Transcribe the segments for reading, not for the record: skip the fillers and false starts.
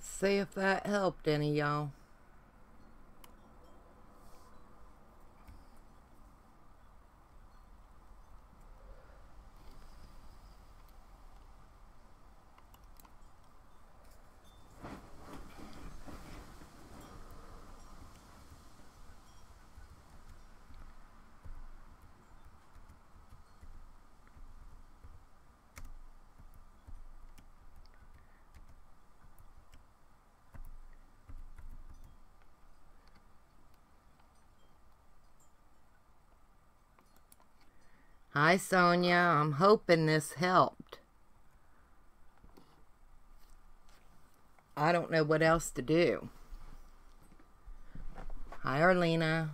Let's see if that helped any, y'all. Hi, Sonia. I'm hoping this helped. I don't know what else to do. Hi, Arlena.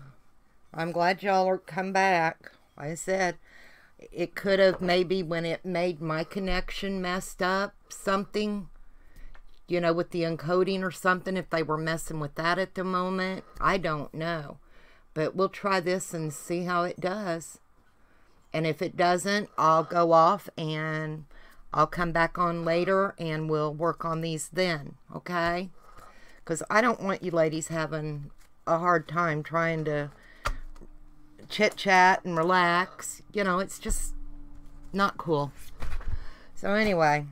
I'm glad y'all are come back. Like I said, it could have maybe when it made my connection messed up, something, you know, with the encoding or something, if they were messing with that at the moment. I don't know. But we'll try this and see how it does. And if it doesn't, I'll go off and I'll come back on later and we'll work on these then, okay? Because I don't want you ladies having a hard time trying to chit-chat and relax. You know, it's just not cool. So anyway,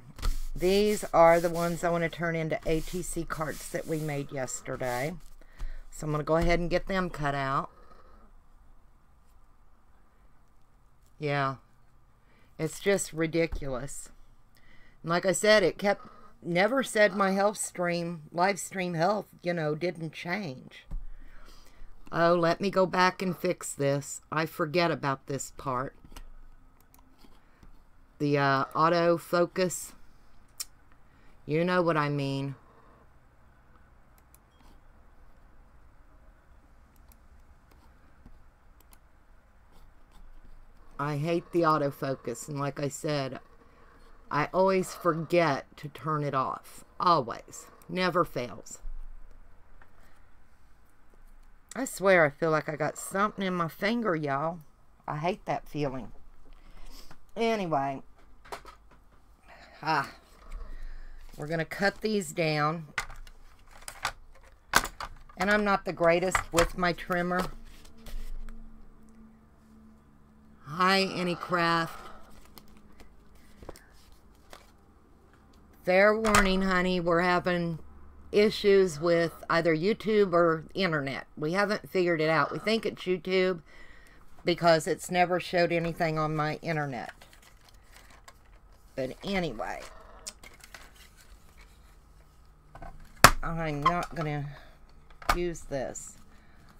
these are the ones I want to turn into ATC cards that we made yesterday. So I'm going to go ahead and get them cut out. Yeah, it's just ridiculous. And like I said, it never said my health stream, live stream health, you know, didn't change. Oh, let me go back and fix this. I forget about this part. The auto focus. You know what I mean. I hate the autofocus, and like I said, I always forget to turn it off. Always. Never fails. I swear I feel like I got something in my finger, y'all. I hate that feeling. Anyway. We're going to cut these down. And I'm not the greatest with my trimmer. Hi, Anycraft. Fair warning, honey. We're having issues with either YouTube or internet. We haven't figured it out. We think it's YouTube because it's never showed anything on my internet. But anyway, I'm not going to use this.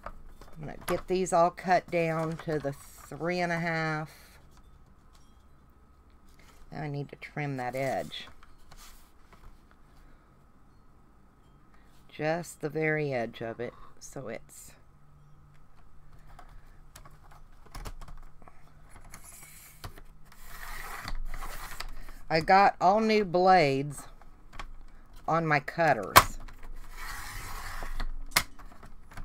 I'm going to get these all cut down to the 3.5. Now I need to trim that edge. Just the very edge of it, so it's I got all new blades on my cutters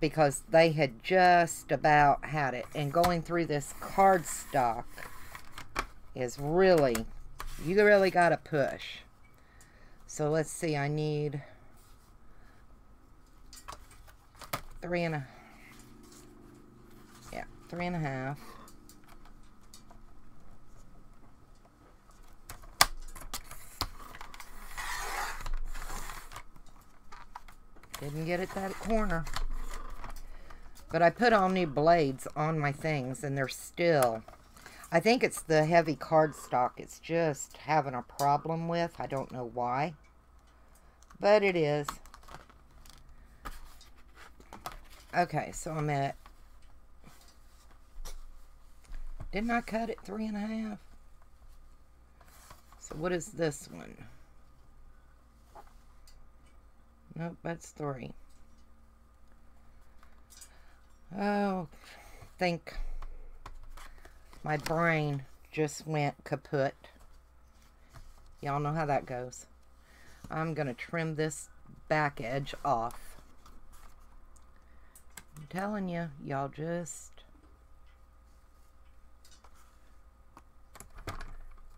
because they had just about had it, and going through this cardstock is really, you really gotta push. So let's see, I need 3.5. Yeah, 3.5. Didn't get it that corner. But I put all new blades on my things and they're still, I think it's the heavy cardstock it's just having a problem with. I don't know why. But it is. Okay, so I'm at, didn't I cut it 3.5? So what is this one? Nope, that's 3. Oh, I think my brain just went kaput. Y'all know how that goes. I'm going to trim this back edge off. I'm telling you, y'all just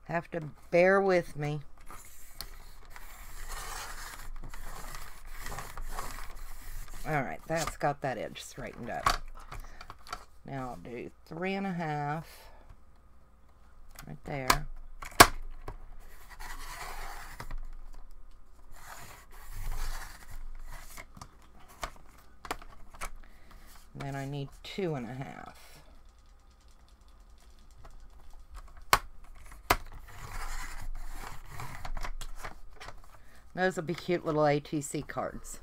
have to bear with me. Alright, that's got that edge straightened up. Now I'll do 3.5 right there. And then I need 2.5. Those will be cute little ATC cards.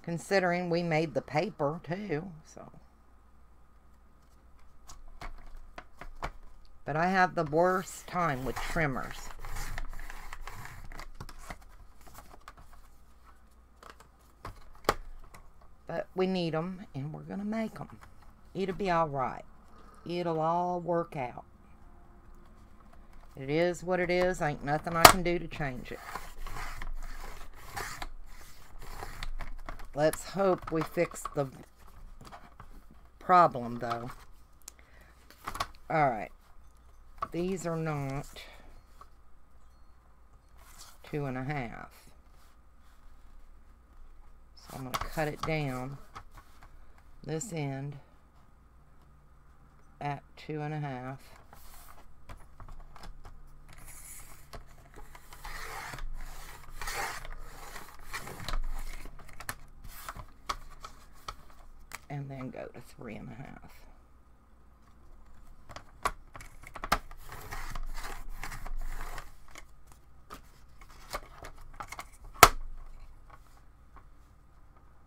Considering we made the paper too, so. But I have the worst time with trimmers. But we need them, and we're going to make them. It'll be all right. It'll all work out. It is what it is. Ain't nothing I can do to change it. Let's hope we fix the problem, though. Alright. These are not 2.5. So I'm going to cut it down this end at 2.5. And then go to 3.5.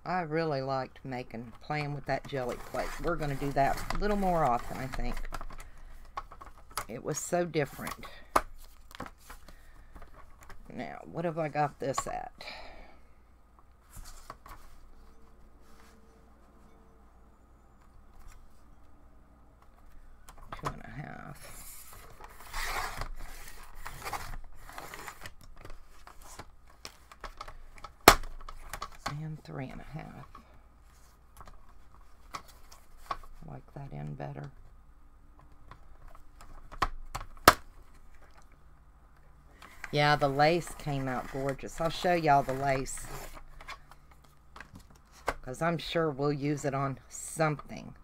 I really liked playing with that jelly plate. We're going to do that a little more often, I think. It was so different. Now, what have I got this at? And 3.5. I like that end better. Yeah, the lace came out gorgeous. I'll show y'all the lace, because I'm sure we'll use it on something.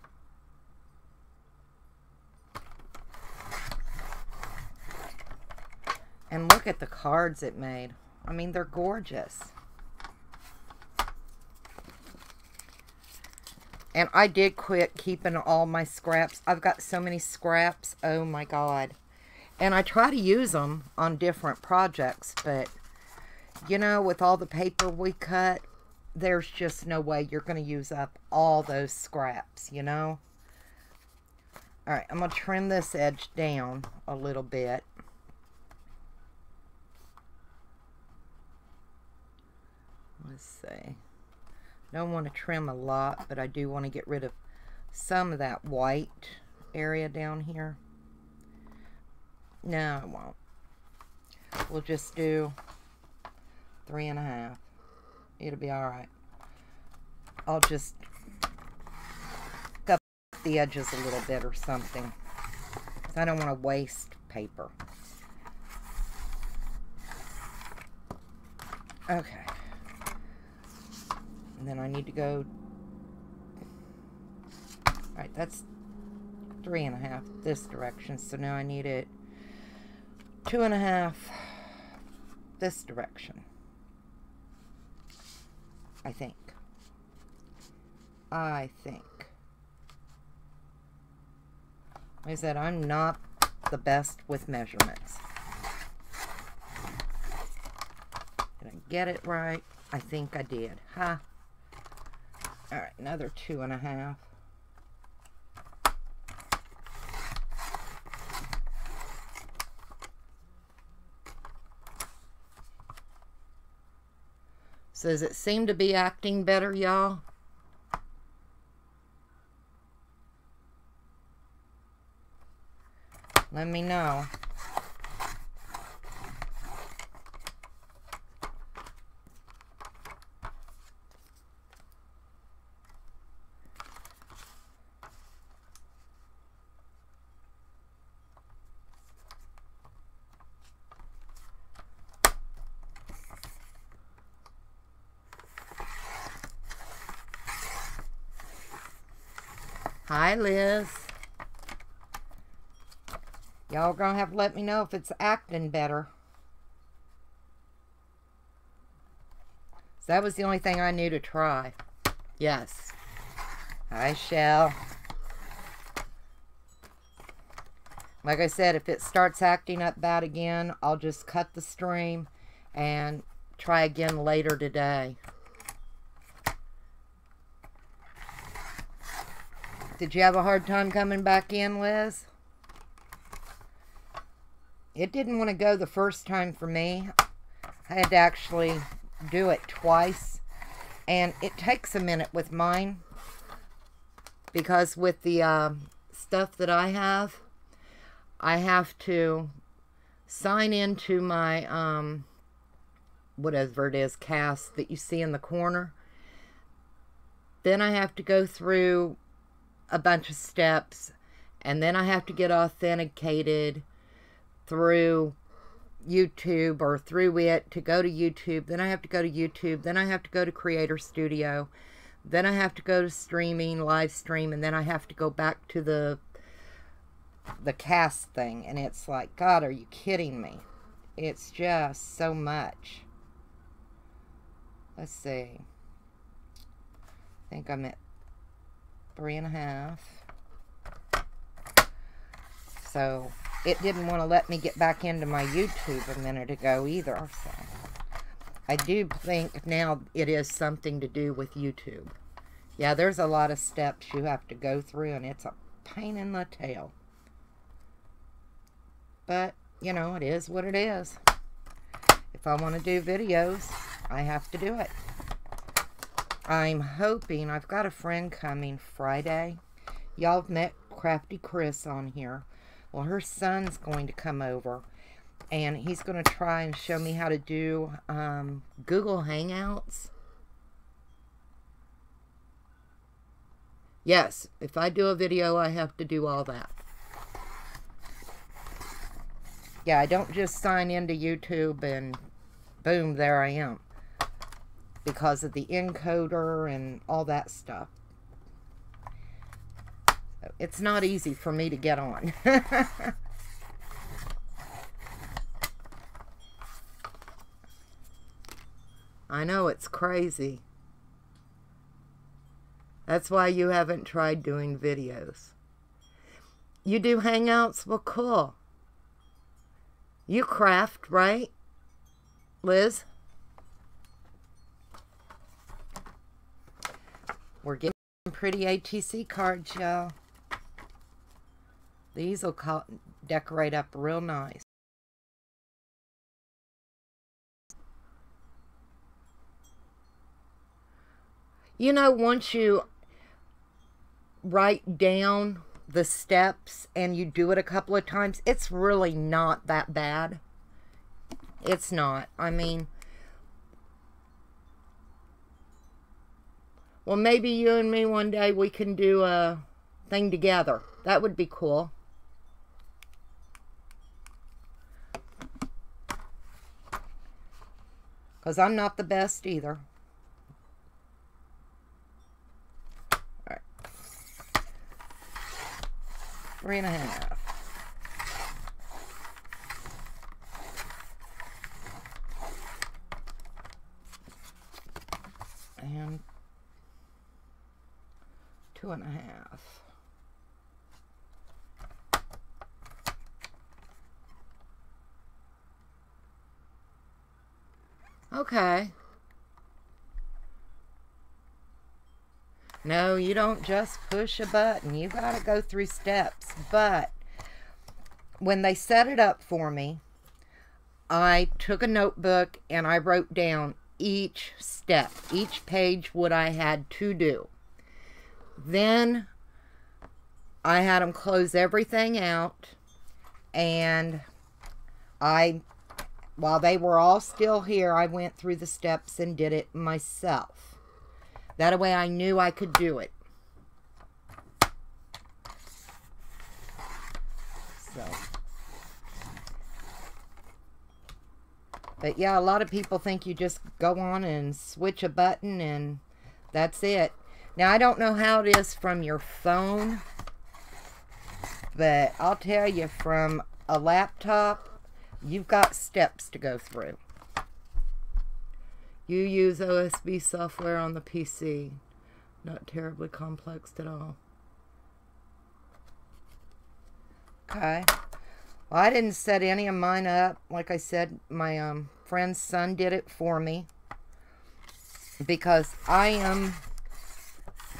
And look at the cards it made. I mean, they're gorgeous. And I did quit keeping all my scraps. I've got so many scraps. Oh my God. And I try to use them on different projects. But, you know, with all the paper we cut, there's just no way you're going to use up all those scraps, you know. Alright, I'm going to trim this edge down a little bit. Let's see. Don't want to trim a lot, but I do want to get rid of some of that white area down here. No, I won't. We'll just do 3.5. It'll be alright. I'll just cut the edges a little bit or something. I don't want to waste paper. Okay. And then I need to go, alright, that's 3.5 this direction. So now I need it 2.5 this direction. I think. Like I said, I'm not the best with measurements. Did I get it right? I think I did. Huh? Alright, another 2.5. So does it seem to be acting better, y'all? Let me know. Hi, Liz. Y'all gonna have to let me know if it's acting better. So that was the only thing I knew to try. Yes. Hi, Shell. Like I said, if it starts acting up bad again, I'll just cut the stream and try again later today. Did you have a hard time coming back in, Liz? It didn't want to go the first time for me. I had to actually do it twice. And it takes a minute with mine. Because with the stuff that I have to sign into my, whatever it is, cast that you see in the corner. Then I have to go through a bunch of steps. And then I have to get authenticated through YouTube or through it to go to YouTube. Then I have to go to YouTube. Then I have to go to Creator Studio. Then I have to go to streaming, live stream, and then I have to go back to the cast thing. And it's like, God, are you kidding me? It's just so much. Let's see. I think I'm at 3.5. So it didn't want to let me get back into my YouTube a minute ago either. So I do think now it is something to do with YouTube. Yeah, there's a lot of steps you have to go through, and it's a pain in the tail. But, you know, it is what it is. If I want to do videos, I have to do it. I'm hoping, I've got a friend coming Friday. Y'all have met Crafty Chris on here. Well, her son's going to come over, and he's going to try and show me how to do Google Hangouts. Yes, if I do a video, I have to do all that. Yeah, I don't just sign into YouTube and boom, there I am. Because of the encoder and all that stuff. It's not easy for me to get on. I know, it's crazy. That's why you haven't tried doing videos. You do Hangouts? Well, cool. You craft, right, Liz? We're getting pretty ATC cards, y'all. These will decorate up real nice. You know, once you write down the steps and you do it a couple of times, it's really not that bad. It's not. I mean, well, maybe you and me one day we can do a thing together. That would be cool. Because I'm not the best either. All right. 3.5. And 2.5. Okay. No, you don't just push a button. You got to go through steps. But when they set it up for me, I took a notebook and I wrote down each step, each page, what I had to do. Then I had them close everything out, and while they were all still here, I went through the steps and did it myself. That way I knew I could do it. So. But yeah, a lot of people think you just go on and switch a button and that's it. Now, I don't know how it is from your phone, but I'll tell you, from a laptop, you've got steps to go through. You use OSB software on the PC. Not terribly complex at all. Okay. Well, I didn't set any of mine up. Like I said, my friend's son did it for me. Because I am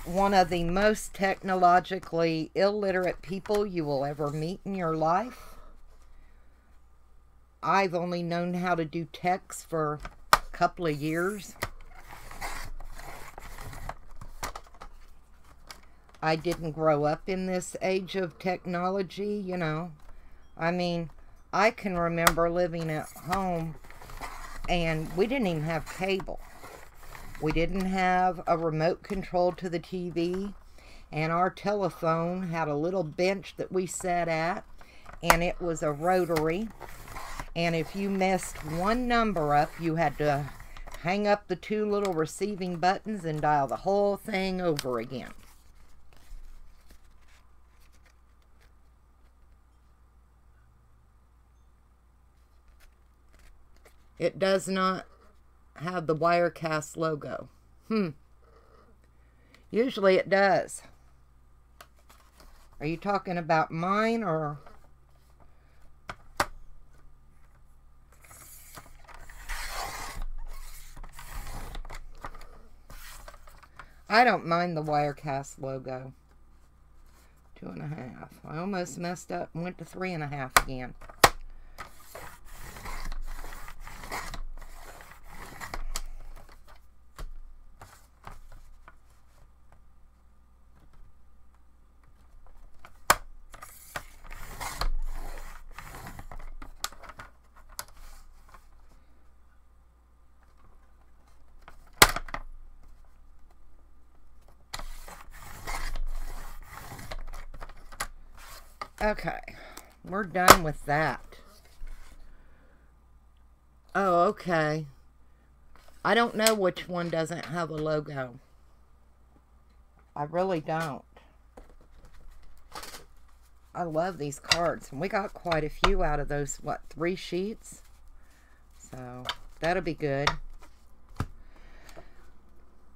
one of the most technologically illiterate people you will ever meet in your life. I've only known how to do text for a couple of years. I didn't grow up in this age of technology, you know. I mean, I can remember living at home and we didn't even have cable. We didn't have a remote control to the TV, and our telephone had a little bench that we sat at, and it was a rotary, and if you messed one number up, you had to hang up the two little receiving buttons and dial the whole thing over again. It does not have the Wirecast logo. Usually it does. Are you talking about mine or... I don't mind the Wirecast logo. 2.5. I almost messed up and went to 3.5 again. Okay, we're done with that. Oh, okay. I don't know which one doesn't have a logo. I really don't. I love these cards. And we got quite a few out of those, what, 3 sheets? So, that'll be good.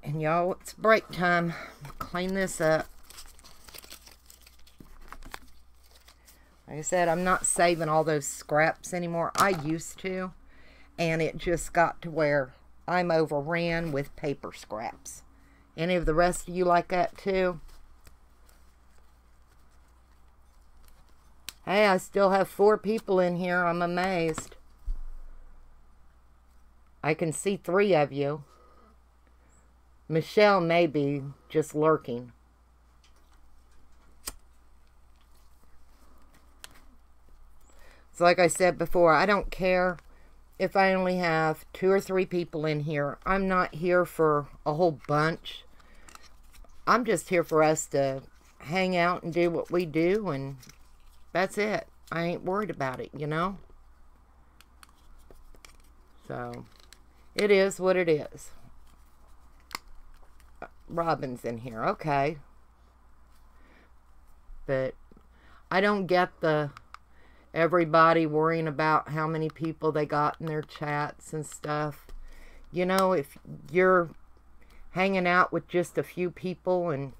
And y'all, it's break time. Clean this up. Like I said, I'm not saving all those scraps anymore. I used to. And it just got to where I'm overran with paper scraps. Any of the rest of you like that too? Hey, I still have 4 people in here. I'm amazed. I can see 3 of you. Michelle may be just lurking. So like I said before, I don't care if I only have 2 or 3 people in here. I'm not here for a whole bunch. I'm just here for us to hang out and do what we do, and that's it. I ain't worried about it, you know? So, it is what it is. Robin's in here, okay. But I don't get the everybody worrying about how many people they got in their chats and stuff. You know, if you're hanging out with just a few people and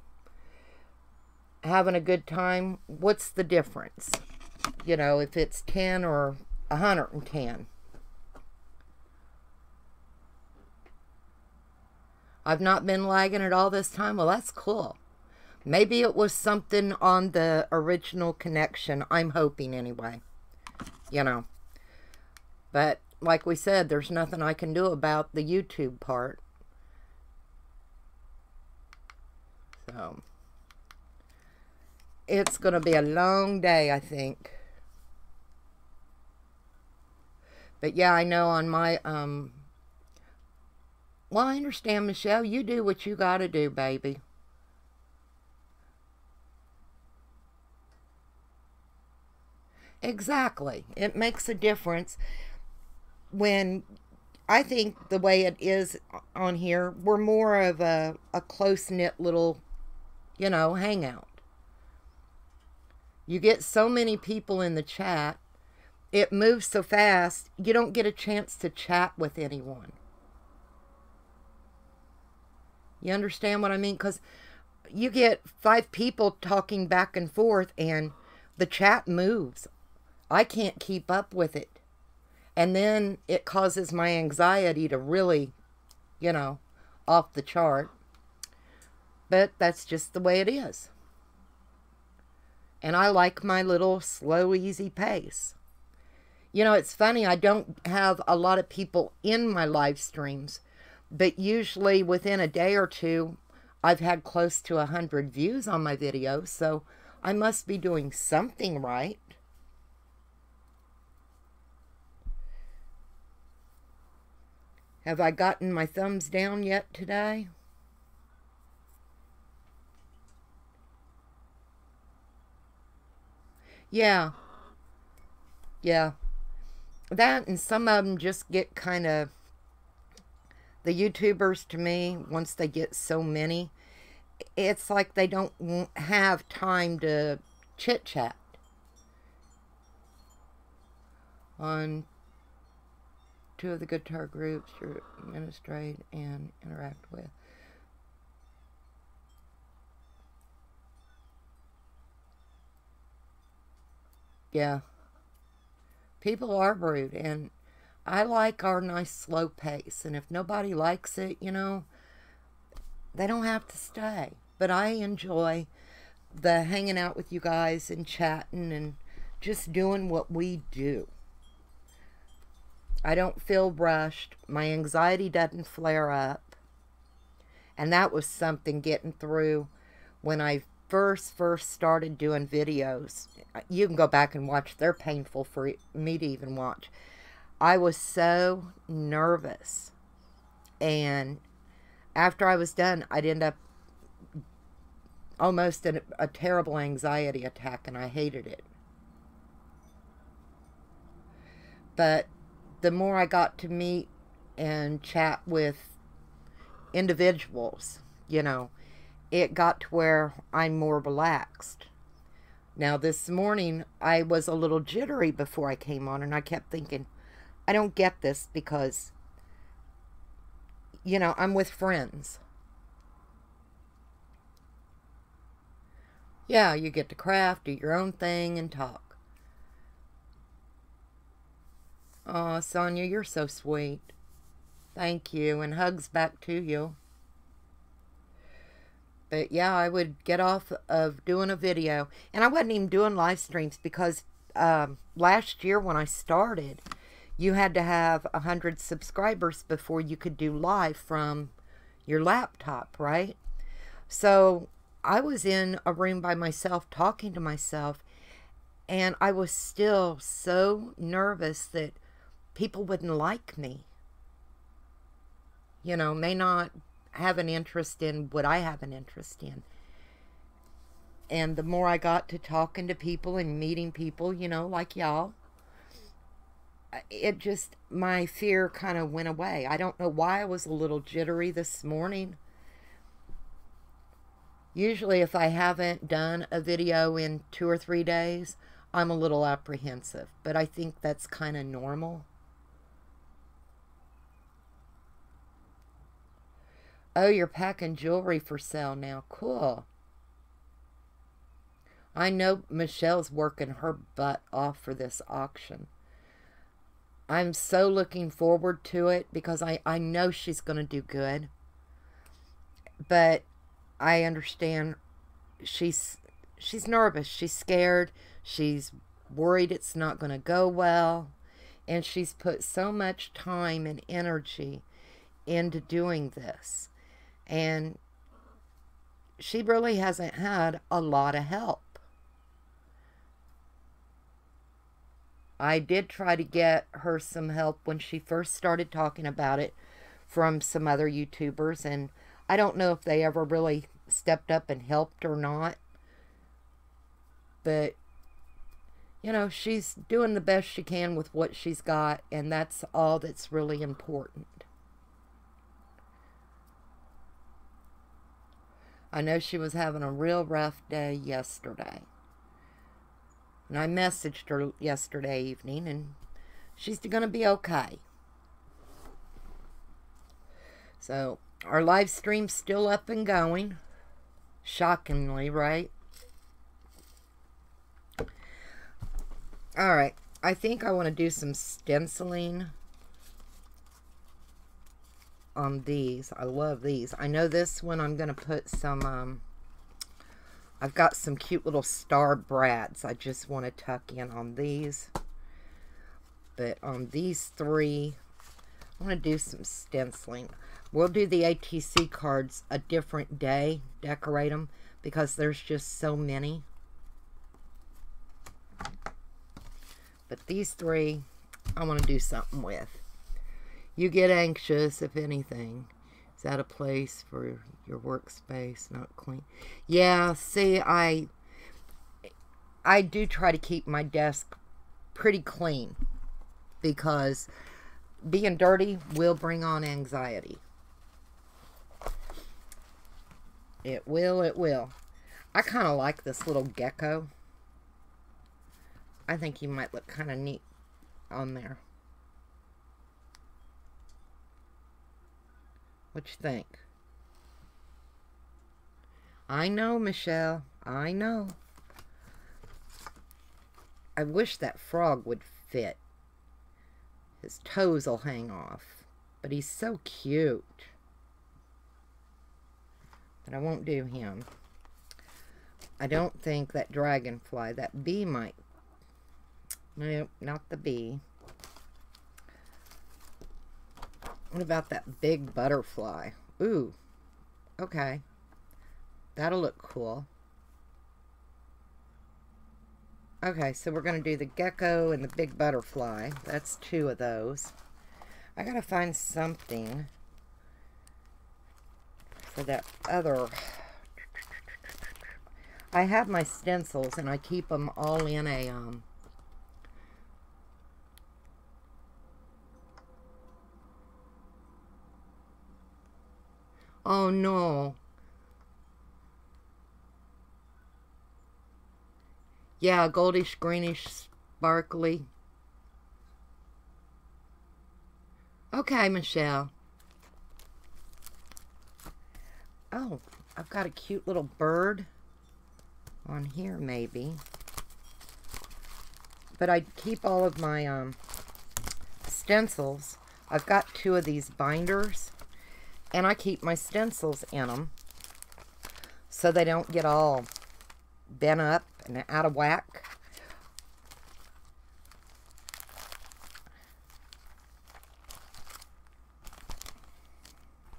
having a good time, what's the difference? You know, if it's 10 or 110. I've not been lagging at all this time. Well, that's cool. Maybe it was something on the original connection. I'm hoping anyway. You know. But like we said, there's nothing I can do about the YouTube part. So it's going to be a long day, I think. But yeah, I know on my well, I understand, Michelle. You do what you got to do, baby. Exactly. It makes a difference when I think the way it is on here, we're more of a close-knit little, hangout. You get so many people in the chat. It moves so fast, you don't get a chance to chat with anyone. You understand what I mean? Because you get 5 people talking back and forth, and the chat moves. I can't keep up with it. And then it causes my anxiety to really, off the chart. But that's just the way it is. And I like my little slow, easy pace. It's funny, I don't have a lot of people in my live streams, but usually within a day or two, I've had close to 100 views on my videos, so I must be doing something right. Have I gotten my thumbs down yet today? Yeah. Yeah. That, and some of them just get kind of, the YouTubers, to me, once they get so many, it's like they don't have time to chit-chat. On 2 of the guitar groups you administrate and interact with. Yeah. People are rude, and I like our nice slow pace, and if nobody likes it, they don't have to stay. But I enjoy the hanging out with you guys and chatting and just doing what we do. I don't feel rushed. My anxiety doesn't flare up. And that was something getting through when I first started doing videos. You can go back and watch. They're painful for me to even watch. I was so nervous. And after I was done, I'd end up almost in a terrible anxiety attack, and I hated it. But the more I got to meet and chat with individuals, it got to where I'm more relaxed. Now, this morning, I was a little jittery before I came on, and I kept thinking, I don't get this because, I'm with friends. Yeah, you get to craft, do your own thing, and talk. Oh, Sonia, you're so sweet. Thank you, and hugs back to you. But yeah, I would get off of doing a video. And I wasn't even doing live streams because last year when I started, you had to have 100 subscribers before you could do live from your laptop, right? So I was in a room by myself talking to myself, and I was still so nervous that people wouldn't like me. May not have an interest in what I have an interest in. And the more I got to talking to people and meeting people, like y'all, it just, my fear kind of went away. I don't know why I was a little jittery this morning. Usually if I haven't done a video in 2 or 3 days, I'm a little apprehensive. But I think that's kind of normal. Oh, you're packing jewelry for sale now. Cool. I know Michelle's working her butt off for this auction. I'm so looking forward to it because I know she's going to do good. But I understand she's nervous. She's scared. She's worried it's not going to go well. And she's put so much time and energy into doing this. And she really hasn't had a lot of help. I did try to get her some help when she first started talking about it from some other YouTubers, and I don't know if they ever really stepped up and helped or not. But, you know, she's doing the best she can with what she's got, and that's all that's really important. I know she was having a real rough day yesterday. And I messaged her yesterday evening, and she's going to be okay. So, our live stream's still up and going. Shockingly, right? Alright, I think I want to do some stenciling on these. I love these. I know this one I'm going to put some, I've got some cute little star brads I just want to tuck in on these. But on these three, I want to do some stenciling. We'll do the ATC cards a different day, decorate them, because there's just so many. But these three, I want to do something with. You get anxious, if anything. Is that a place for your workspace not clean? Yeah, see, I do try to keep my desk pretty clean, because being dirty will bring on anxiety. It will, it will. I kind of like this little gecko. I think he might look kind of neat on there. What you think? I know, Michelle. I know. I wish that frog would fit. His toes will hang off. But he's so cute. But I won't do him. I don't think that dragonfly, that bee might. Nope, not the bee. What about that big butterfly? Ooh, okay. That'll look cool. Okay, so we're going to do the gecko and the big butterfly. That's two of those. I got to find something for that other. I have my stencils and I keep them all in a oh no. Yeah, goldish, greenish, sparkly. Okay, Michelle. Oh, I've got a cute little bird on here, maybe. But I keep all of my stencils. I've got two of these binders. And I keep my stencils in them so they don't get all bent up and out of whack.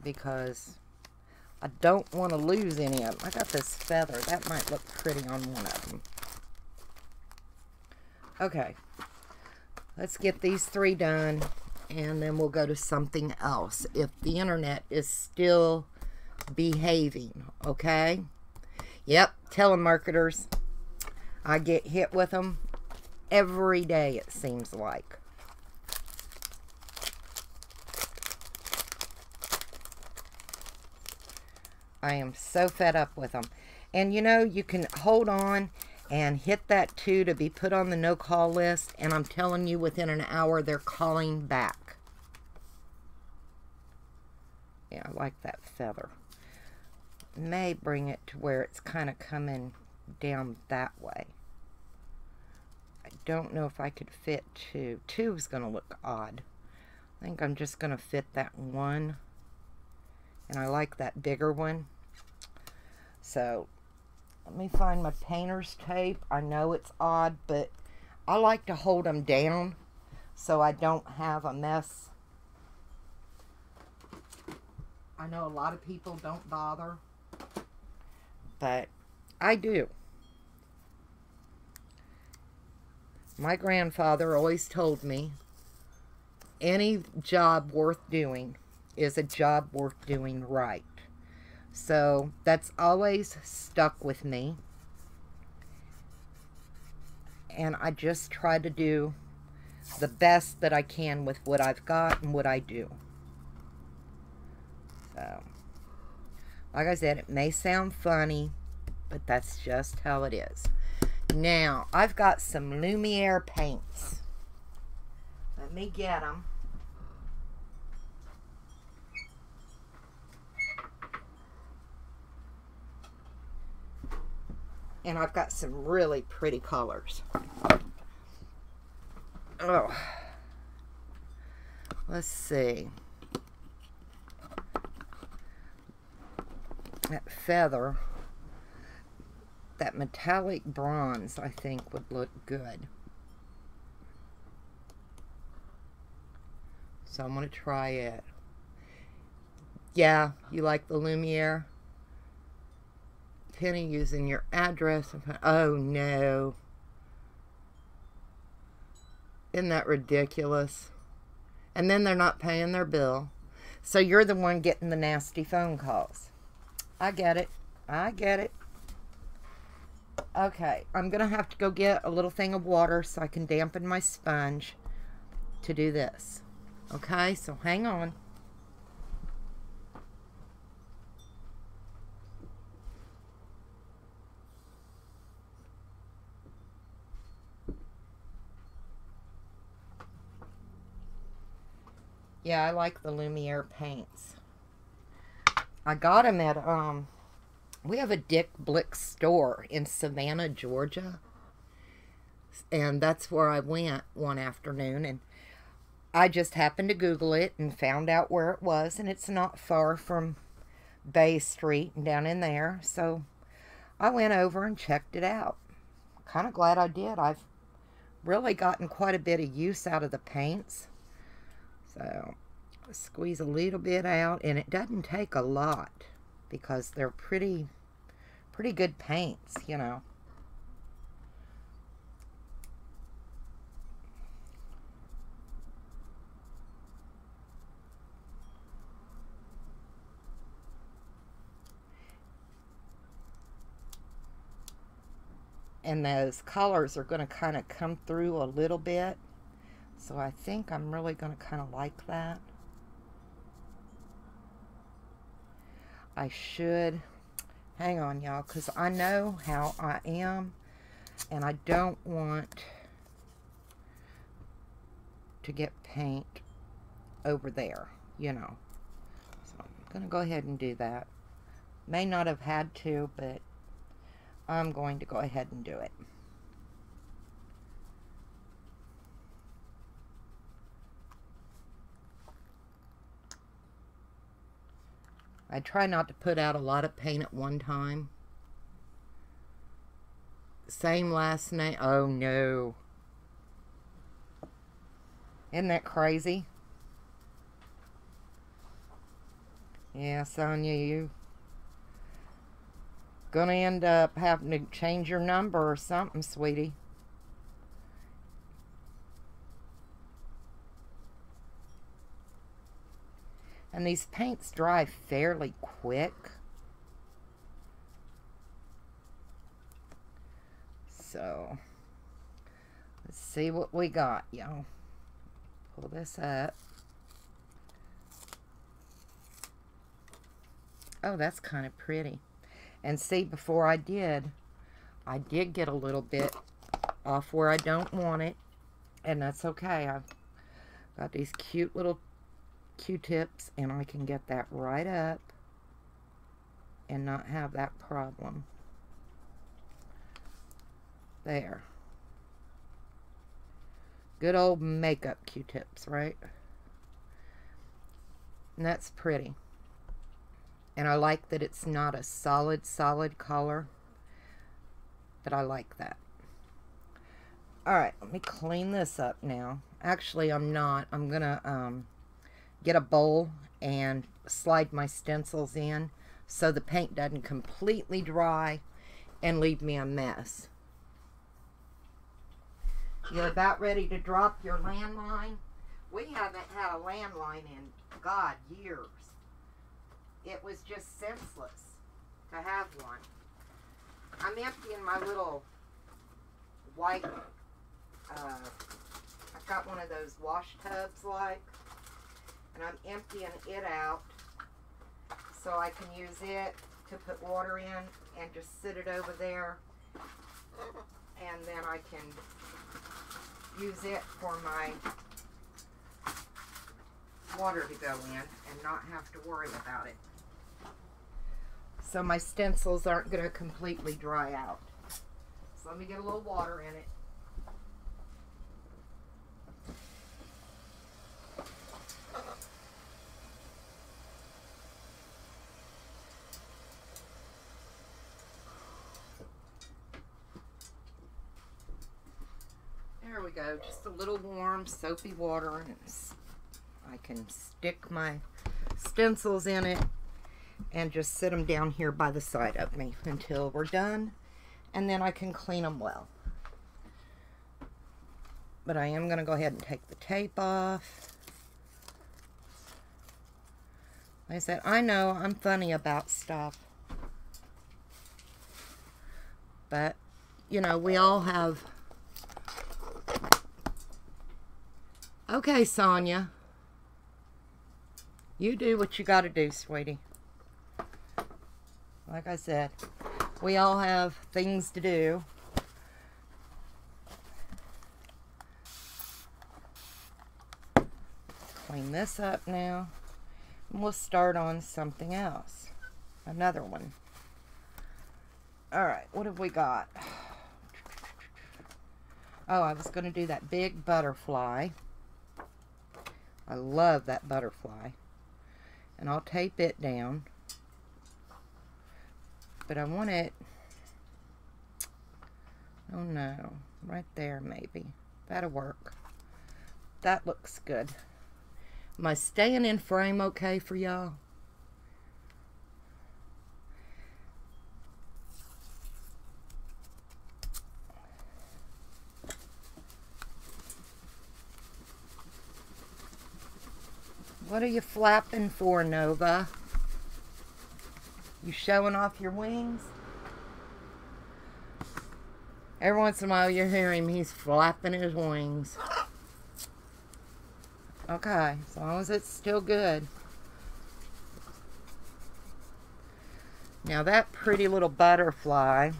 Because I don't want to lose any of them. I got this feather. That might look pretty on one of them. Okay. Let's get these three done. And then we'll go to something else if the internet is still behaving, okay? Yep, telemarketers. I get hit with them every day, it seems like. I am so fed up with them. And you know, you can hold on and hit that 2 to be put on the no-call list, and I'm telling you, within an hour, they're calling back. Yeah, I like that feather. May bring it to where it's kind of coming down that way. I don't know if I could fit 2. 2 is going to look odd. I think I'm just going to fit that 1. And I like that bigger one. So let me find my painter's tape. I know it's odd, but I like to hold them down so I don't have a mess. I know a lot of people don't bother, but I do. My grandfather always told me, any job worth doing is a job worth doing right. So that's always stuck with me. and I just try to do the best that I can with what I've got and what I do. So, like I said, it may sound funny, but that's just how it is. Now, I've got some Lumiere paints. Let me get them. And I've got some really pretty colors. Oh, let's see. That feather, that metallic bronze, I think would look good. So I'm going to try it. Yeah, you like the Lumiere? Penny using your address. Oh no. Isn't that ridiculous? And then they're not paying their bill. So you're the one getting the nasty phone calls. I get it. I get it. Okay, I'm going to have to go get a little thing of water so I can dampen my sponge to do this. Okay, so hang on. Yeah, I like the Lumiere paints. I got them at, we have a Dick Blick store in Savannah, Georgia. And that's where I went one afternoon. And I just happened to Google it and found out where it was. And it's not far from Bay Street and down in there. So I went over and checked it out. Kind of glad I did. I've really gotten quite a bit of use out of the paints. So, squeeze a little bit out, and it doesn't take a lot because they're pretty good paints, you know. And those colors are going to kind of come through a little bit. So I think I'm really going to kind of like that. I should, hang on y'all, because I know how I am, and I don't want to get paint over there, you know. So I'm going to go ahead and do that. May not have had to, but I'm going to go ahead and do it. I try not to put out a lot of paint at one time. Same last name. Oh no. Isn't that crazy? Yeah, Sonia, you gonna end up having to change your number or something, sweetie. And these paints dry fairly quick. So, let's see what we got, y'all. Pull this up. Oh, that's kind of pretty. And see, before I did get a little bit off where I don't want it. And that's okay. I've got these cute little Q-tips, and I can get that right up and not have that problem. There. Good old makeup Q-tips, right? And that's pretty. And I like that it's not a solid color, but I like that. Alright, let me clean this up now. Actually, I'm not. I'm gonna get a bowl and slide my stencils in so the paint doesn't completely dry and leave me a mess. You're about ready to drop your landline? We haven't had a landline in, God, years. It was just senseless to have one. I'm emptying my little white I've got one of those wash tubs like, and I'm emptying it out so I can use it to put water in and just sit it over there, and then I can use it for my water to go in and not have to worry about it. So my stencils aren't going to completely dry out. So let me get a little water in it. There we go, just a little warm soapy water, and I can stick my stencils in it and just sit them down here by the side of me until we're done, and then I can clean them well. But I am going to go ahead and take the tape off. Like I said, I know I'm funny about stuff, but you know, we all have. Okay, Sonia. You do what you got to do, sweetie. Like I said, we all have things to do. Clean this up now. And we'll start on something else. Another one. Alright, what have we got? Oh, I was going to do that big butterfly. I love that butterfly. And I'll tape it down. But I want it, oh no, right there maybe. That'll work. That looks good. Am I staying in frame okay for y'all? What are you flapping for, Nova? You showing off your wings? Every once in a while you hear him, he's flapping his wings. Okay, as long as it's still good. Now that pretty little butterfly,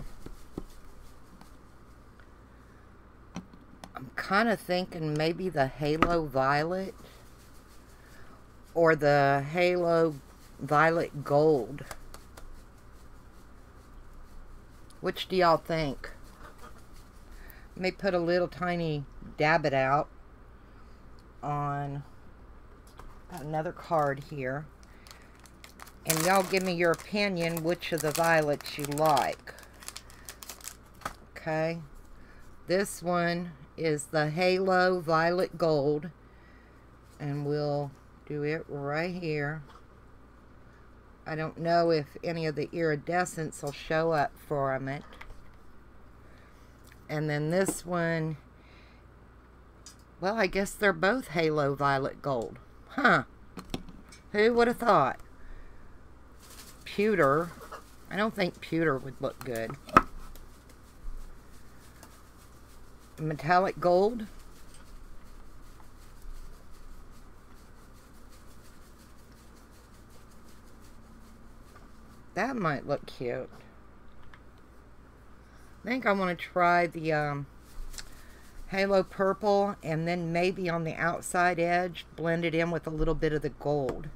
I'm kind of thinking maybe the halo violet or the halo violet gold. Which do y'all think? Let me put a little tiny dab it out on another card here. And y'all give me your opinion which of the violets you like. Okay. This one is the Halo Violet Gold. And we'll do it right here. I don't know if any of the iridescence will show up from it. And then this one, well, I guess they're both Halo Violet Gold. Huh. Who would have thought? Pewter. I don't think pewter would look good. Metallic gold. That might look cute. I think I want to try the Halo Purple, and then maybe on the outside edge blend it in with a little bit of the gold,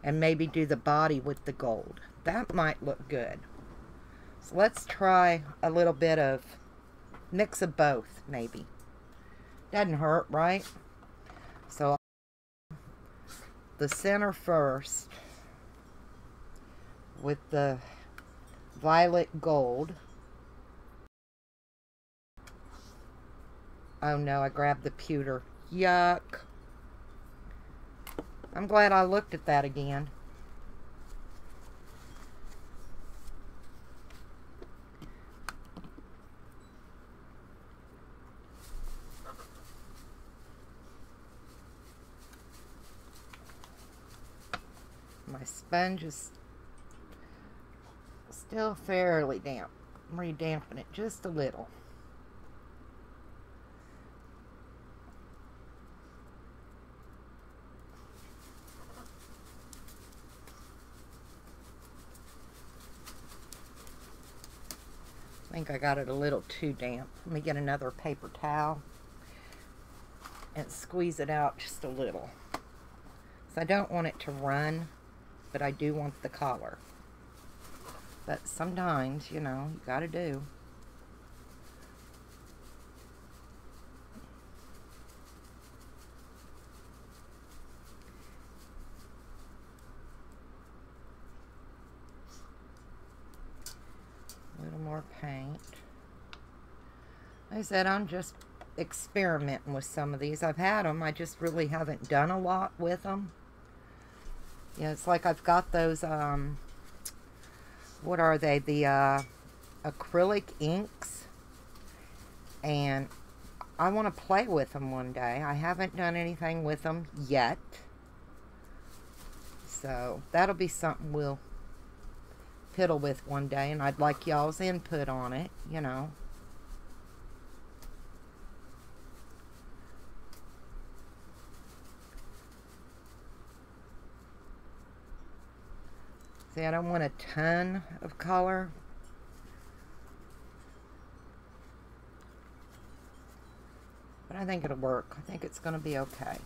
and maybe do the body with the gold. That might look good. So let's try a little bit of mix of both, maybe. Doesn't hurt, right? So the center first with the violet gold. Oh no, I grabbed the pewter. Yuck. I'm glad I looked at that again. My sponge is still fairly damp. I'm re-damping it just a little. I think I got it a little too damp. Let me get another paper towel and squeeze it out just a little. So I don't want it to run, but I do want the color. But sometimes, you know, you gotta do. A little more paint. Like I said, I'm just experimenting with some of these. I've had them, I just really haven't done a lot with them. Yeah, it's like I've got those, what are they? The acrylic inks. And I want to play with them one day. I haven't done anything with them yet. So that'll be something we'll piddle with one day. And I'd like y'all's input on it, you know. See, I don't want a ton of color. But I think it'll work. I think it's going to be okay.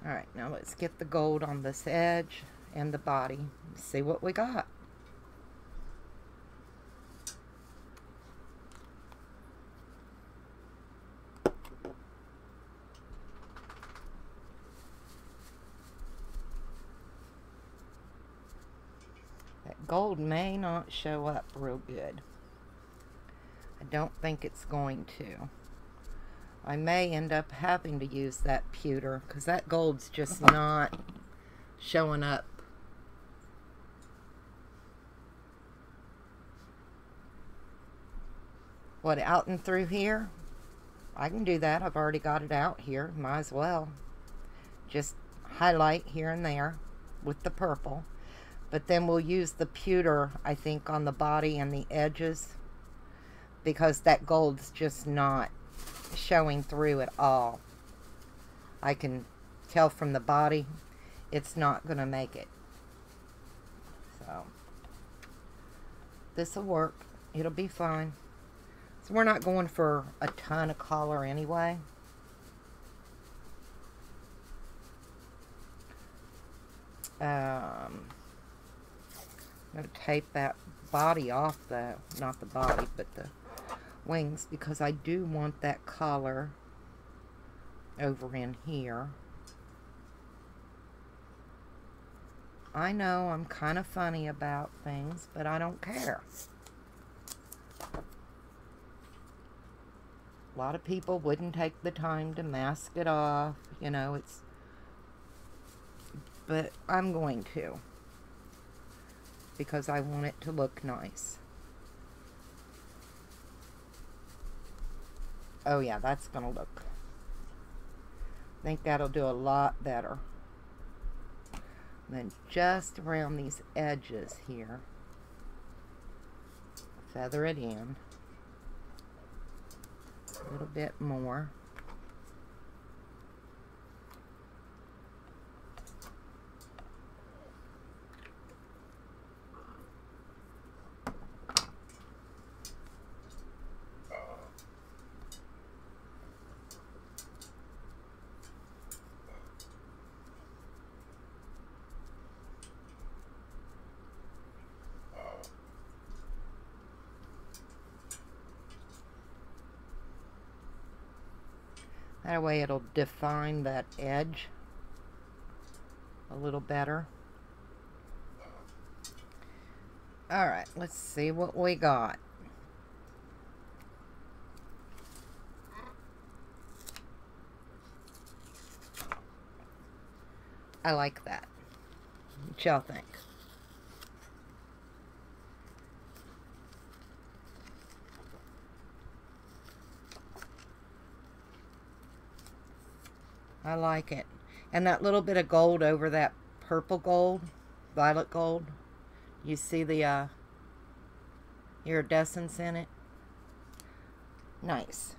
Alright, now let's get the gold on this edge and the body. See what we got. That gold may not show up real good. I don't think it's going to. I may end up having to use that pewter because that gold's just not showing up. What, out and through here? I can do that. I've already got it out here. Might as well. Just highlight here and there with the purple. But then we'll use the pewter, I think, on the body and the edges because that gold's just not showing through at all. I can tell from the body it's not going to make it. So this will work. It'll be fine. So we're not going for a ton of color anyway. I'm going to tape that body off, the not the body, but the wings, because I do want that collar over in here. I know I'm kind of funny about things, but I don't care. A lot of people wouldn't take the time to mask it off, you know, but I'm going to, because I want it to look nice. Oh yeah, that's gonna look, I think that'll do a lot better. And then just around these edges here, feather it in a little bit more. That way it'll define that edge a little better. Alright, let's see what we got. I like that. What y'all think? I like it. And that little bit of gold over that purple gold, violet gold. You see the Iridescence in it. Nice.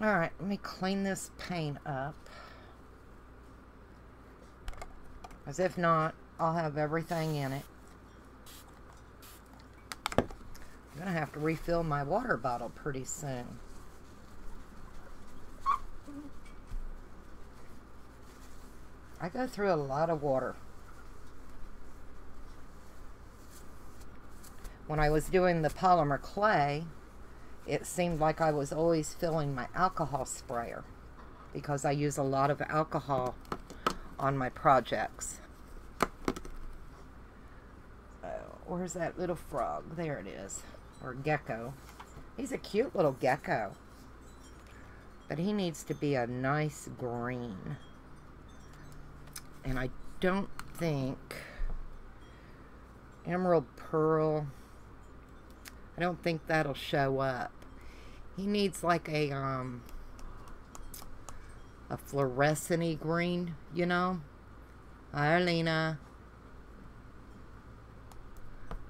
Alright, let me clean this paint up. As if not, I'll have everything in it. I'm gonna have to refill my water bottle pretty soon. I go through a lot of water. When I was doing the polymer clay, it seemed like I was always filling my alcohol sprayer because I use a lot of alcohol on my projects. Where's that little frog? There it is. Or gecko. He's a cute little gecko. But he needs to be a nice green. And I don't think Emerald Pearl, I don't think that'll show up. He needs like a fluorescent-y green, you know? Hi, Arlena.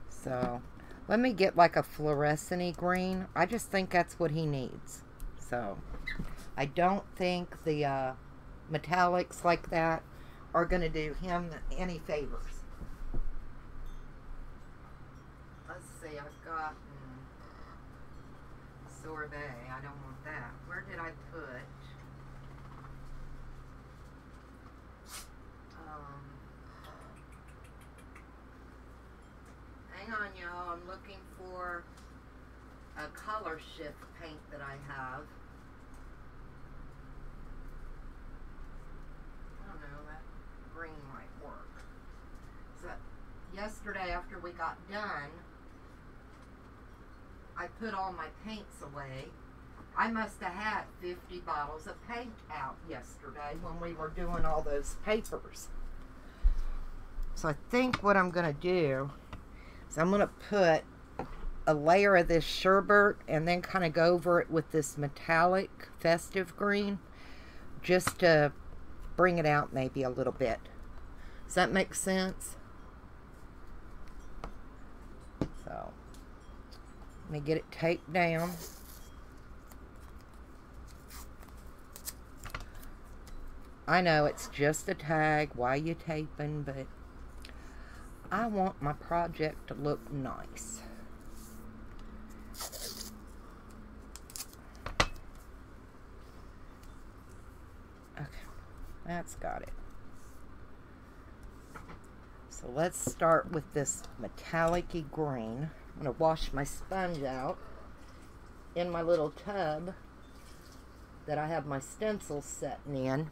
So, let me get like a fluorescent-y green. I just think that's what he needs. So, I don't think the metallics like that are going to do him any favors. Let's see, I've got sorbet. I don't want that. Where did I put? Hang on, y'all. I'm looking for a color shift paint that I have. I don't know, that green might work. So, yesterday after we got done, I put all my paints away. I must have had 50 bottles of paint out yesterday when we were doing all those papers. So I think what I'm going to do is I'm going to put a layer of this sherbet and then kind of go over it with this metallic festive green just to bring it out maybe a little bit. Does that make sense? So let me get it taped down. I know it's just a tag. Why you taping? But I want my project to look nice. Okay, that's got it. So let's start with this metallic-y green. I'm going to wash my sponge out in my little tub that I have my stencils setting in.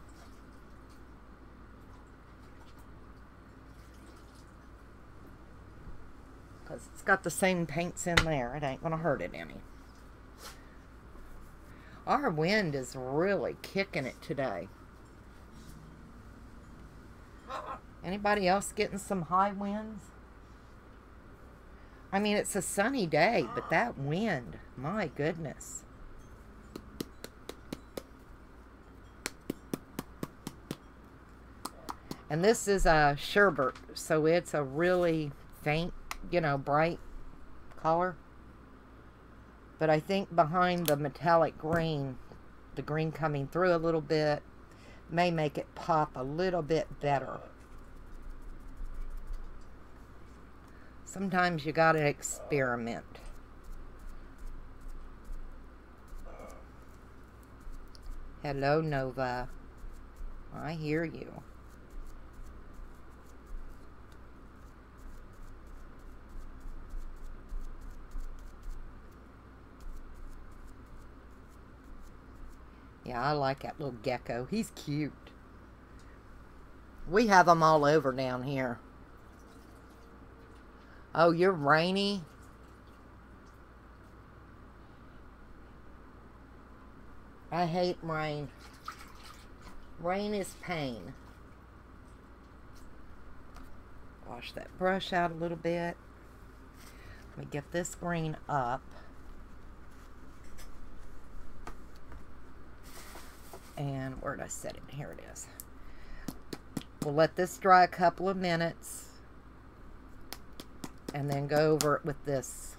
Because it's got the same paints in there. It ain't going to hurt it any. Our wind is really kicking it today. Anybody else getting some high winds? I mean, it's a sunny day, but that wind, my goodness. And this is a sherbet, so it's a really faint, you know, bright color. But I think behind the metallic green, the green coming through a little bit, may make it pop a little bit better. Sometimes you gotta experiment. Hello, Nova. I hear you. Yeah, I like that little gecko. He's cute. We have them all over down here. Oh, you're rainy? I hate rain. Rain is pain. Wash that brush out a little bit. Let me get this green up. And where did I set it? Here it is. We'll let this dry a couple of minutes and then go over it with this.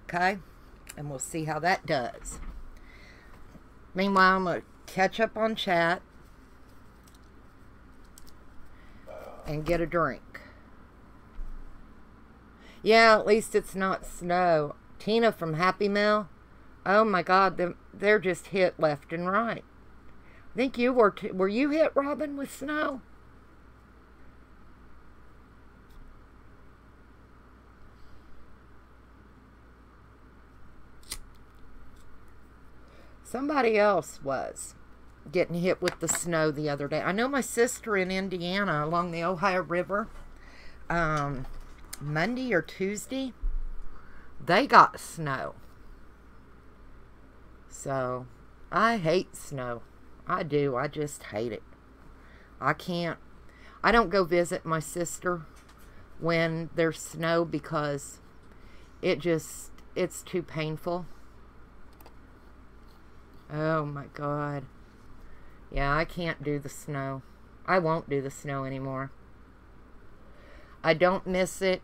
Okay? And we'll see how that does. Meanwhile, I'm going to catch up on chat and get a drink. Yeah, at least it's not snow. Tina from Happy Meal. Oh my God, they're just hit left and right. I think you were you hit, Robin, with snow? Somebody else was getting hit with the snow the other day. I know my sister in Indiana along the Ohio River, Monday or Tuesday, they got snow. So, I hate snow. I do. I just hate it. I don't go visit my sister when there's snow because it's too painful. Oh my God. Yeah, I can't do the snow. I won't do the snow anymore. I don't miss it.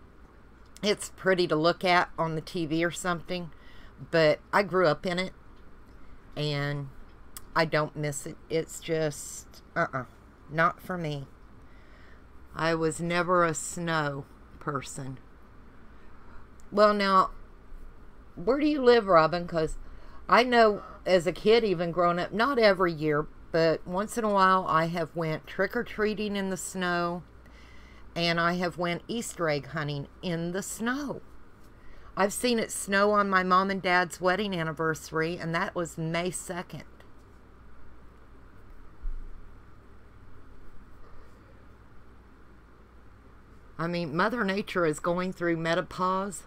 It's pretty to look at on the TV or something, but I grew up in it and I don't miss it. It's just, not for me. I was never a snow person. Well, now, where do you live, Robin? Because I know as a kid, even growing up, not every year, but once in a while, I have went trick-or-treating in the snow, and I have went Easter egg hunting in the snow. I've seen it snow on my mom and dad's wedding anniversary, and that was May 2nd. I mean, Mother Nature is going through menopause.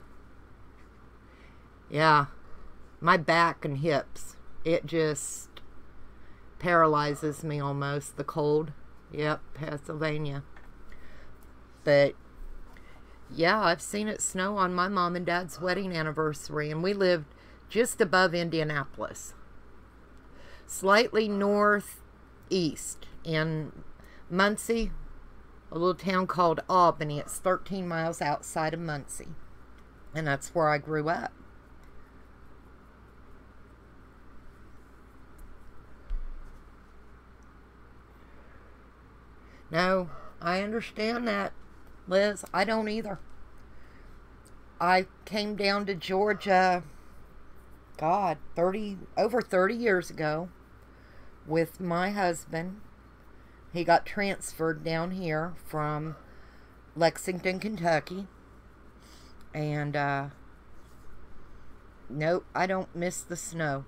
Yeah, my back and hips, it just paralyzes me almost, the cold. Yep, Pennsylvania. But yeah, I've seen it snow on my mom and dad's wedding anniversary, and we lived just above Indianapolis, slightly northeast in Muncie, a little town called Albany. It's 13 miles outside of Muncie, and that's where I grew up. No, I understand that, Liz. I don't either. I came down to Georgia, God, over 30 years ago with my husband. He got transferred down here from Lexington, Kentucky. And, nope, I don't miss the snow.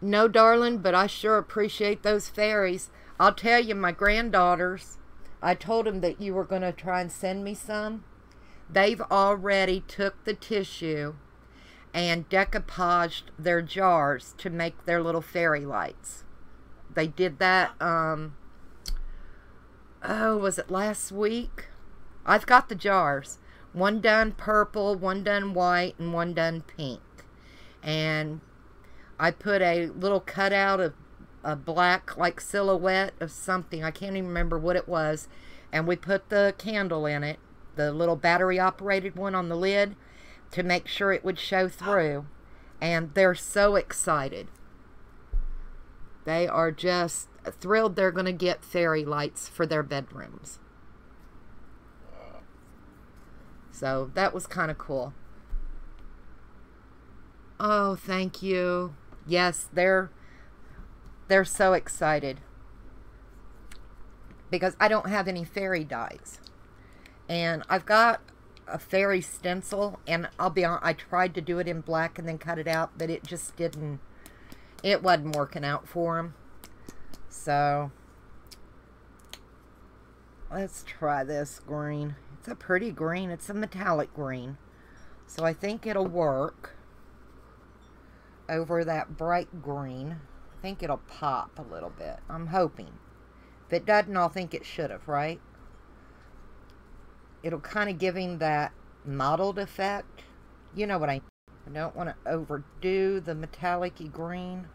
No, darling, but I sure appreciate those fairies. I'll tell you, my granddaughters, I told them that you were going to try and send me some. They've already took the tissue and decoupaged their jars to make their little fairy lights. They did that, was it last week? I've got the jars. One done purple, one done white, and one done pink. And I put a little cutout of a black, like, silhouette of something. I can't even remember what it was. And we put the candle in it, the little battery-operated one on the lid, to make sure it would show through. And they're so excited. They are just thrilled they're going to get fairy lights for their bedrooms. So that was kind of cool. Oh, thank you. Yes, they're so excited because I don't have any fairy dyes, and I've got a fairy stencil, and I'll be honest, I tried to do it in black and then cut it out, but it just didn't. It wasn't working out for them. So let's try this green. It's a pretty green. It's a metallic green, so I think it'll work over that bright green. I think it'll pop a little bit. I'm hoping. If it doesn't, I'll think it should have, right? It'll kind of give him that mottled effect. You know what I don't want to overdo the metallic-y green.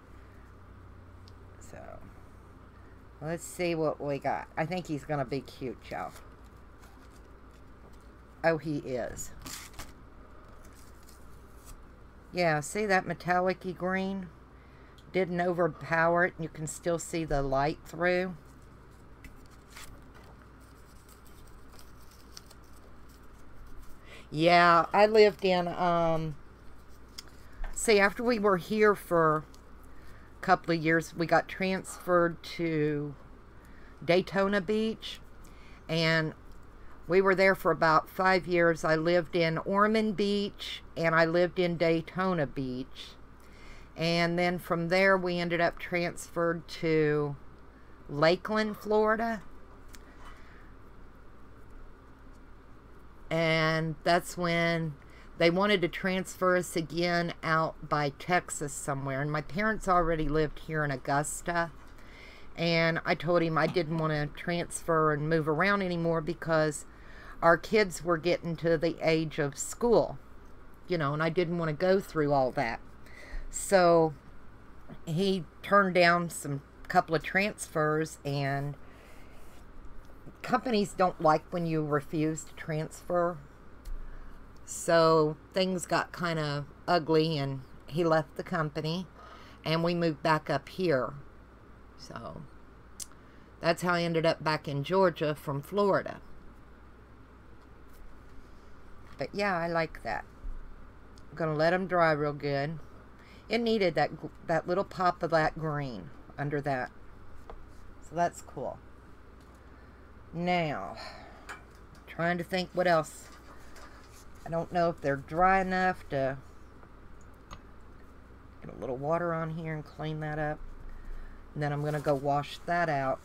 So, let's see what we got. I think he's going to be cute, y'all. Oh, he is. Yeah, see that metallic-y green? Didn't overpower it. You can still see the light through. Yeah, I lived in, see, after we were here for a couple of years, we got transferred to Daytona Beach, and we were there for about 5 years. I lived in Ormond Beach, and I lived in Daytona Beach. And then from there, we ended up transferred to Lakeland, Florida. And that's when they wanted to transfer us again out by Texas somewhere. And my parents already lived here in Augusta. And I told him I didn't want to transfer and move around anymore because our kids were getting to the age of school, you know, and I didn't want to go through all that. So he turned down some couple of transfers, and companies don't like when you refuse to transfer. So things got kind of ugly, and he left the company, and we moved back up here. So that's how I ended up back in Georgia from Florida. But yeah, I like that. I'm going to let them dry real good. It needed that little pop of that green under that. So that's cool. Now, trying to think what else. I don't know if they're dry enough to get a little water on here and clean that up. And then I'm going to go wash that out,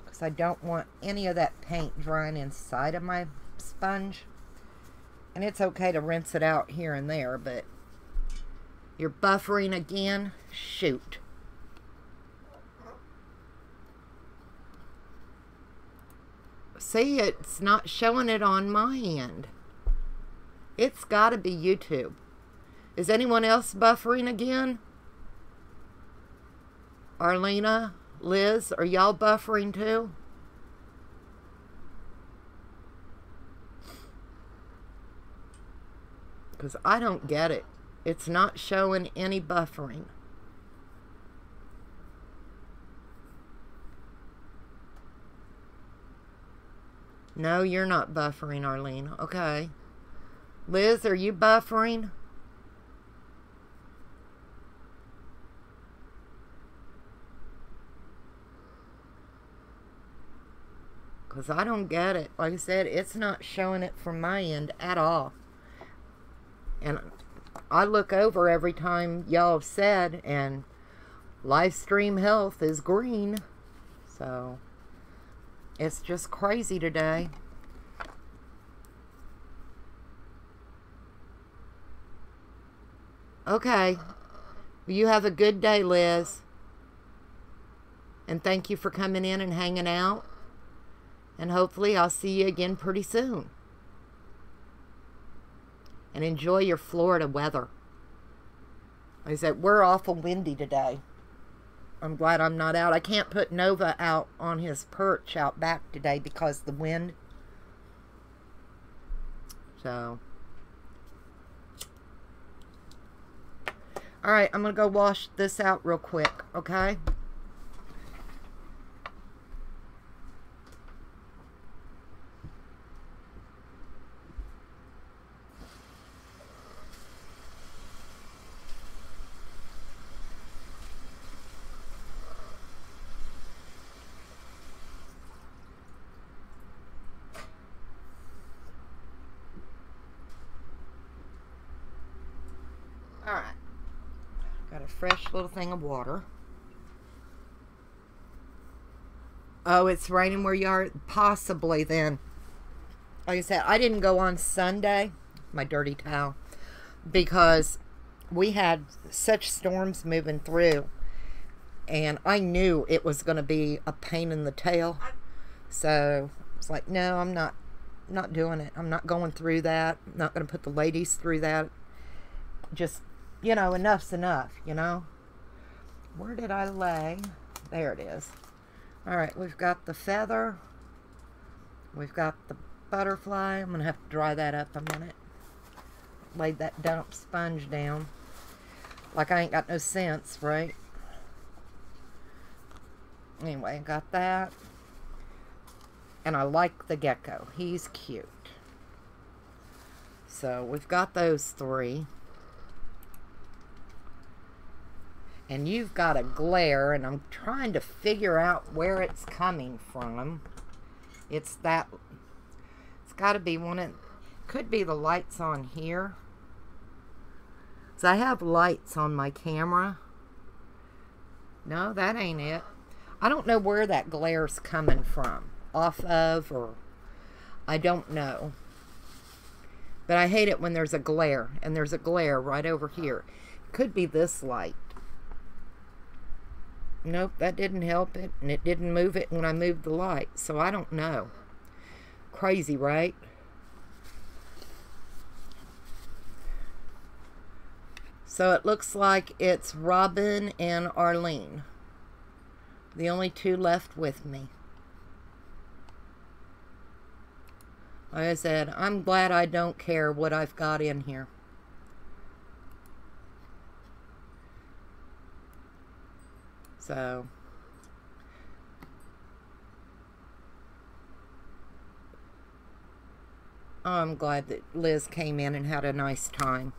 because I don't want any of that paint drying inside of my sponge. And it's okay to rinse it out here and there, but you're buffering again? Shoot. See, it's not showing it on my end. It's got to be YouTube. Is anyone else buffering again? Arlena, Liz, are y'all buffering too? Because I don't get it. It's not showing any buffering. No, you're not buffering, Arlene. Okay. Liz, are you buffering? Because I don't get it. Like I said, it's not showing it from my end at all. And I look over every time y'all have said, and live stream health is green. So it's just crazy today. Okay. You have a good day, Liz. And thank you for coming in and hanging out. And hopefully I'll see you again pretty soon. And enjoy your Florida weather. Like I said, we're awful windy today. I'm glad I'm not out. I can't put Nova out on his perch out back today because of the wind. So. Alright, I'm going to go wash this out real quick, okay? Alright. Got a fresh little thing of water. Oh, it's raining where you are? Possibly then. Like I said, I didn't go on Sunday, my dirty towel, because we had such storms moving through, and I knew it was going to be a pain in the tail. So it's like, no, I'm not not doing it. I'm not going through that. I'm not going to put the ladies through that. Just, you know, enough's enough, you know. Where did I lay? There it is. All right, we've got the feather. We've got the butterfly. I'm going to have to dry that up a minute. Laid that damp sponge down. Like I ain't got no sense, right? Anyway, got that. And I like the gecko. He's cute. So we've got those three. And you've got a glare, and I'm trying to figure out where it's coming from. It's that, it's got to be one of, could be the lights on here. So I have lights on my camera. No, that ain't it. I don't know where that glare's coming from. Off of, or I don't know. But I hate it when there's a glare, and there's a glare right over here. Could be this light. Nope, that didn't help it, and it didn't move it when I moved the light, so I don't know. Crazy, right? So it looks like it's Robin and Arlene. The only two left with me. Like I said, I'm glad I don't care what I've got in here. So, I'm glad that Liz came in and had a nice time.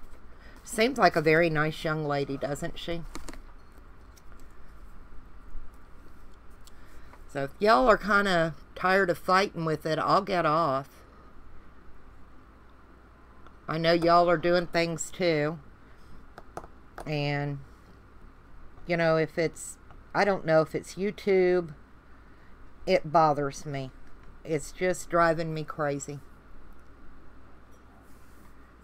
Seems like a very nice young lady, doesn't she? So if y'all are kind of tired of fighting with it, I'll get off. I know y'all are doing things too. And, you know, if it's, I don't know if it's YouTube, it bothers me. It's just driving me crazy.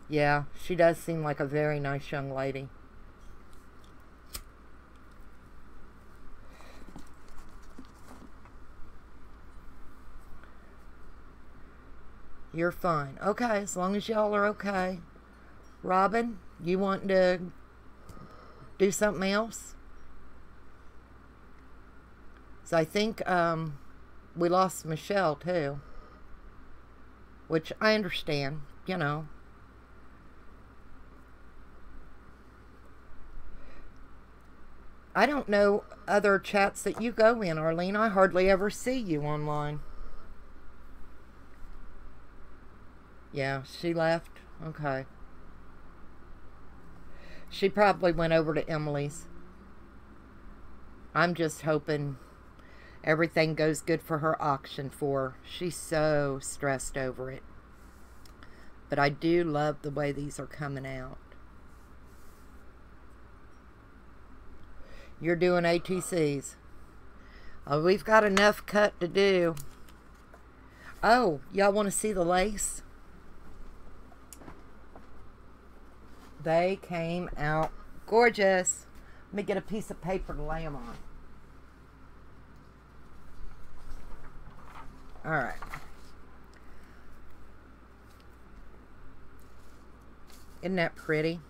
Yeah, she does seem like a very nice young lady. You're fine. Okay, as long as y'all are okay. Robin, you want to do something else? So I think we lost Michelle too. Which I understand, you know. I don't know other chats that you go in, Arlene. I hardly ever see you online. Yeah, she left. Okay. She probably went over to Emily's. I'm just hoping everything goes good for her auction for her. She's so stressed over it. But I do love the way these are coming out. You're doing ATCs. Oh, we've got enough cut to do. Oh, y'all want to see the lace? They came out gorgeous. Let me get a piece of paper to lay them on. All right. Isn't that pretty?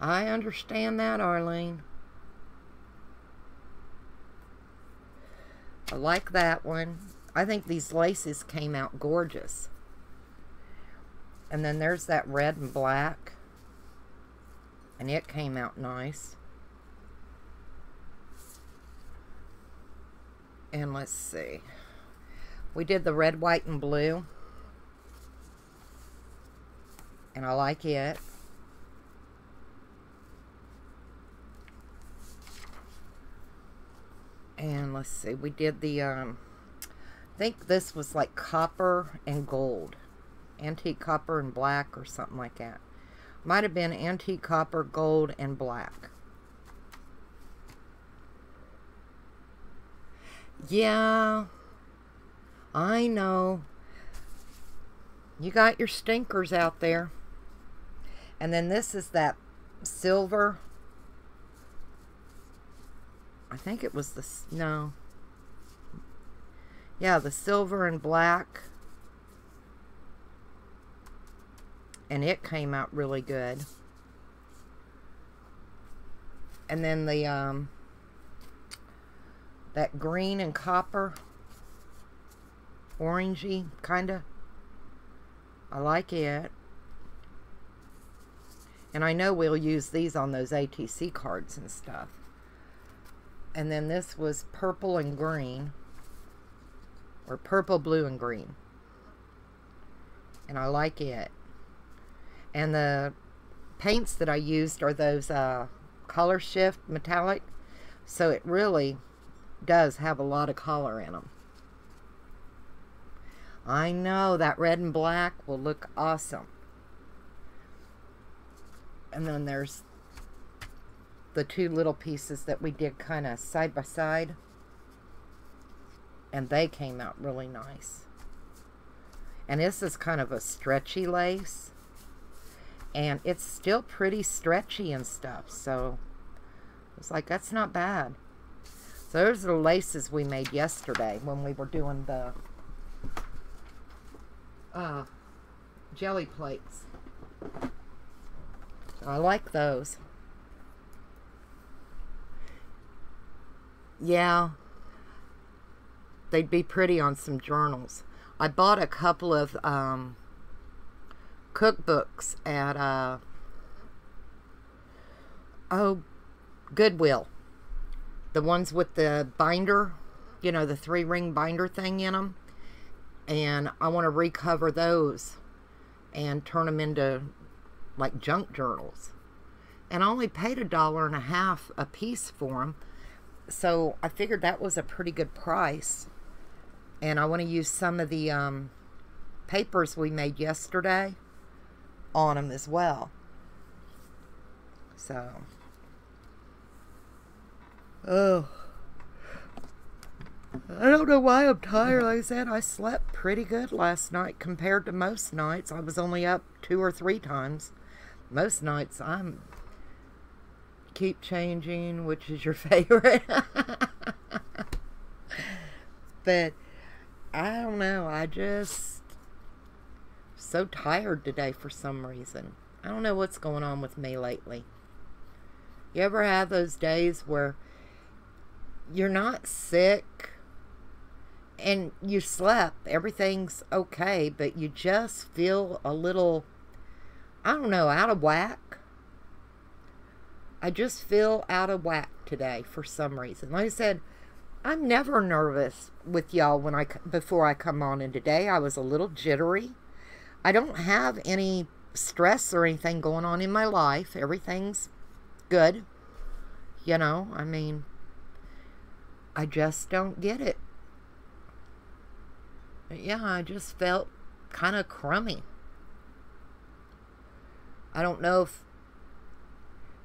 I understand that, Arlene. I like that one. I think these laces came out gorgeous. And then there's that red and black. And it came out nice. And let's see. We did the red, white, and blue. And I like it. And let's see, we did the, I think this was like copper and gold. Antique copper and black or something like that. Might have been antique copper, gold, and black. Yeah, I know. You got your stinkers out there. And then this is that silver I think it was no. Yeah, the silver and black. And it came out really good. And then the, that green and copper, orangey, kind of. I like it. And I know we'll use these on those ATC cards and stuff. And then this was purple and green. Or purple, blue, and green. And I like it. And the paints that I used are those color shift metallic. So it really does have a lot of color in them. I know that red and black will look awesome. And then there's the two little pieces that we did kind of side by side. And they came out really nice. And this is kind of a stretchy lace. And it's still pretty stretchy and stuff. So it's like, that's not bad. So those are the laces we made yesterday when we were doing the jelly plates. I like those. Yeah. They'd be pretty on some journals. I bought a couple of cookbooks at Goodwill. The ones with the binder, you know, the 3-ring binder thing in them. And I want to recover those and turn them into like junk journals. And I only paid $1.50 a piece for them. So I figured that was a pretty good price. And I want to use some of the papers we made yesterday on them as well. So, oh, I don't know why I'm tired. Like I said, I slept pretty good last night compared to most nights. I was only up 2 or 3 times. Most nights I'm keep changing, which is your favorite. But I don't know, I just so tired today for some reason. I don't know what's going on with me lately. You ever have those days where you're not sick and you slept, everything's okay, but you just feel a little, I don't know, out of whack? I just feel out of whack today for some reason. Like I said, I'm never nervous with y'all before I come on, and today I was a little jittery. I don't have any stress or anything going on in my life. Everything's good. You know, I mean, I just don't get it. But yeah, I just felt kind of crummy. I don't know if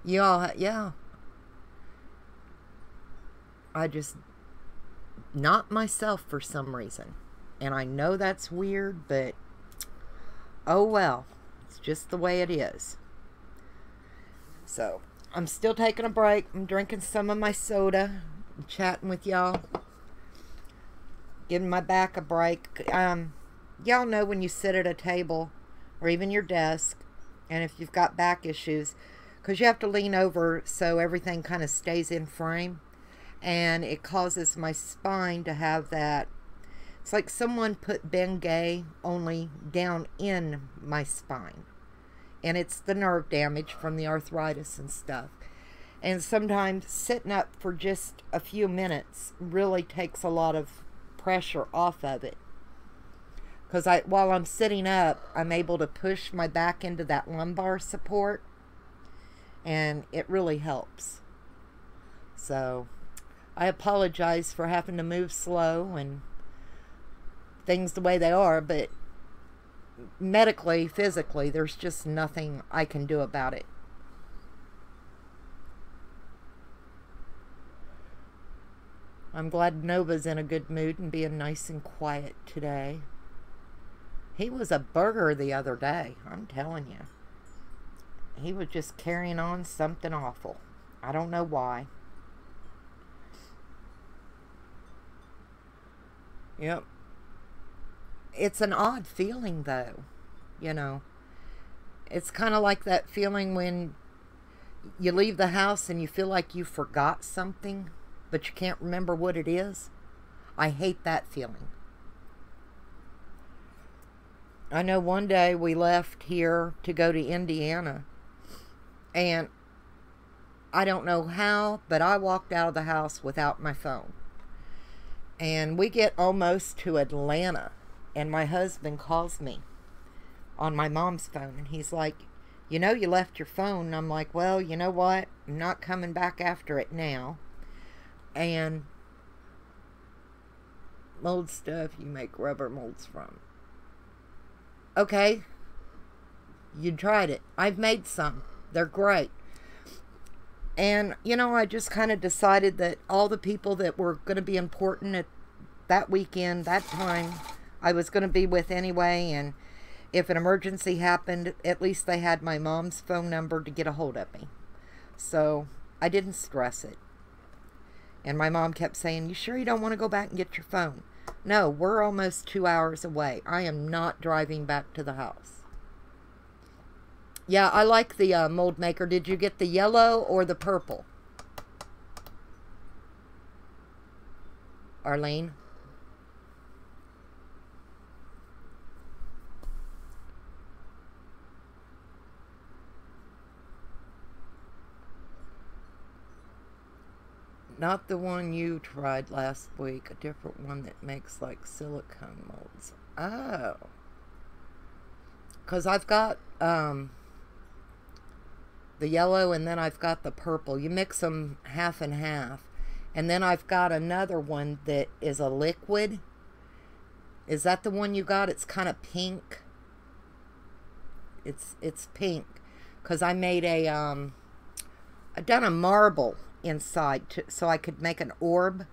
y'all, yeah. I just not myself for some reason. And I know that's weird, but oh well. It's just the way it is. So, I'm still taking a break. I'm drinking some of my soda. I'm chatting with y'all. Giving my back a break. Y'all know when you sit at a table or even your desk, and if you've got back issues, because you have to lean over so everything kind of stays in frame. And it causes my spine to have that, it's like someone put Bengay only down in my spine. And it's the nerve damage from the arthritis and stuff. And sometimes sitting up for just a few minutes really takes a lot of pressure off of it. Because while I'm sitting up, I'm able to push my back into that lumbar support. And it really helps. So I apologize for having to move slow and things the way they are, but medically, physically, there's just nothing I can do about it. I'm glad Nova's in a good mood and being nice and quiet today. He was a burger the other day, I'm telling you. He was just carrying on something awful. I don't know why. it's an odd feeling, though. You know, it's kind of like that feeling when you leave the house and you feel like you forgot something, but you can't remember what it is. I hate that feeling. I know one day we left here to go to Indiana, and I don't know how, but I walked out of the house without my phone. And we get almost to Atlanta, and my husband calls me on my mom's phone, and he's like, you know, you left your phone. And I'm like, well, you know what? I'm not coming back after it now. And mold stuff you make rubber molds from. Okay. You tried it. I've made some. They're great. And, you know, I just kind of decided that all the people that were going to be important at that weekend, that time, I was going to be with anyway, and if an emergency happened, at least they had my mom's phone number to get a hold of me. So I didn't stress it. And my mom kept saying, you sure you don't want to go back and get your phone? No, we're almost 2 hours away. I am not driving back to the house. Yeah, I like the mold maker. Did you get the yellow or the purple? Arlene? Not the one you tried last week. A different one that makes like silicone molds. Oh. Because I've got the yellow and then I've got the purple. You mix them half and half. And then I've got another one that is a liquid. Is that the one you got? It's kind of pink. It's pink. Because I made a, I done a marble inside so I could make an orb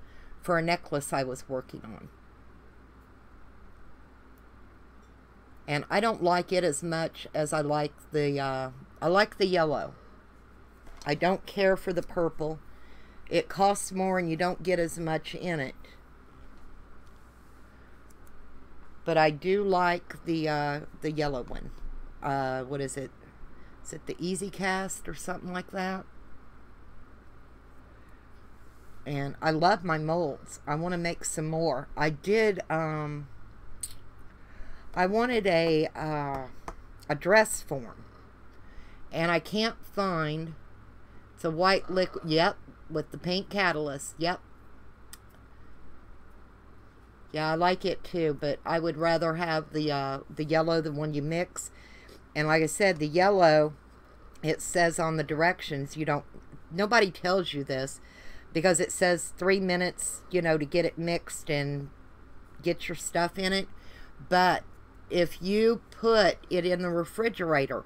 for a necklace I was working on. And I don't like it as much as I like the yellow. I don't care for the purple. It costs more and you don't get as much in it. But I do like the yellow one. What is it? Is it the Easy Cast or something like that? And I love my molds. I want to make some more. I did, I wanted a dress form. And I can't find, it's a white liquid, yep, with the pink catalyst, yep. Yeah, I like it too, but I would rather have the yellow, the one you mix. And like I said, the yellow, it says on the directions, you don't, nobody tells you this, because it says 3 minutes, you know, to get it mixed and get your stuff in it. But if you put it in the refrigerator